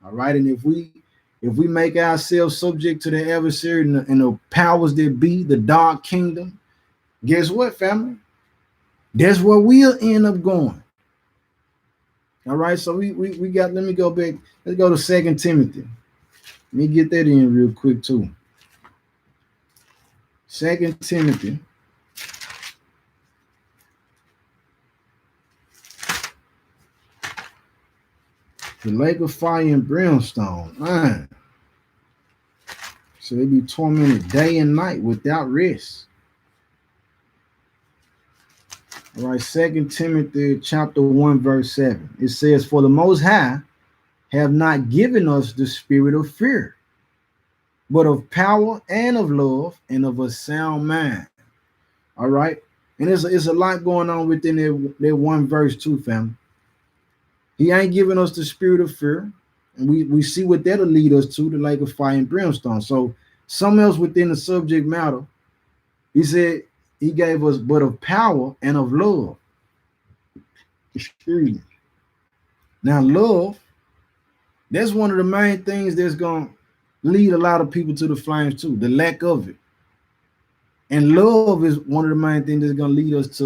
All right. And if we make ourselves subject to the adversary and the powers that be, the dark kingdom, guess what, family? That's where we'll end up going. All right. So we got, let me go back. Let's go to 2 Timothy. Let me get that in real quick too. 2 Timothy. The lake of fire and brimstone, man. So they be tormented day and night without rest. All right, 2 Timothy chapter 1, verse 7. It says, for the Most High have not given us the spirit of fear, but of power and of love and of a sound mind. All right. And there's a lot going on within that one verse too, family. He ain't giving us the spirit of fear. And we see what that'll lead us to, the lake of fire and brimstone. So something else within the subject matter, he said he gave us but of power and of love. Excuse me. Now, love, that's one of the main things that's going to lead a lot of people to the flames too, the lack of it. And love is one of the main things that's going to lead us to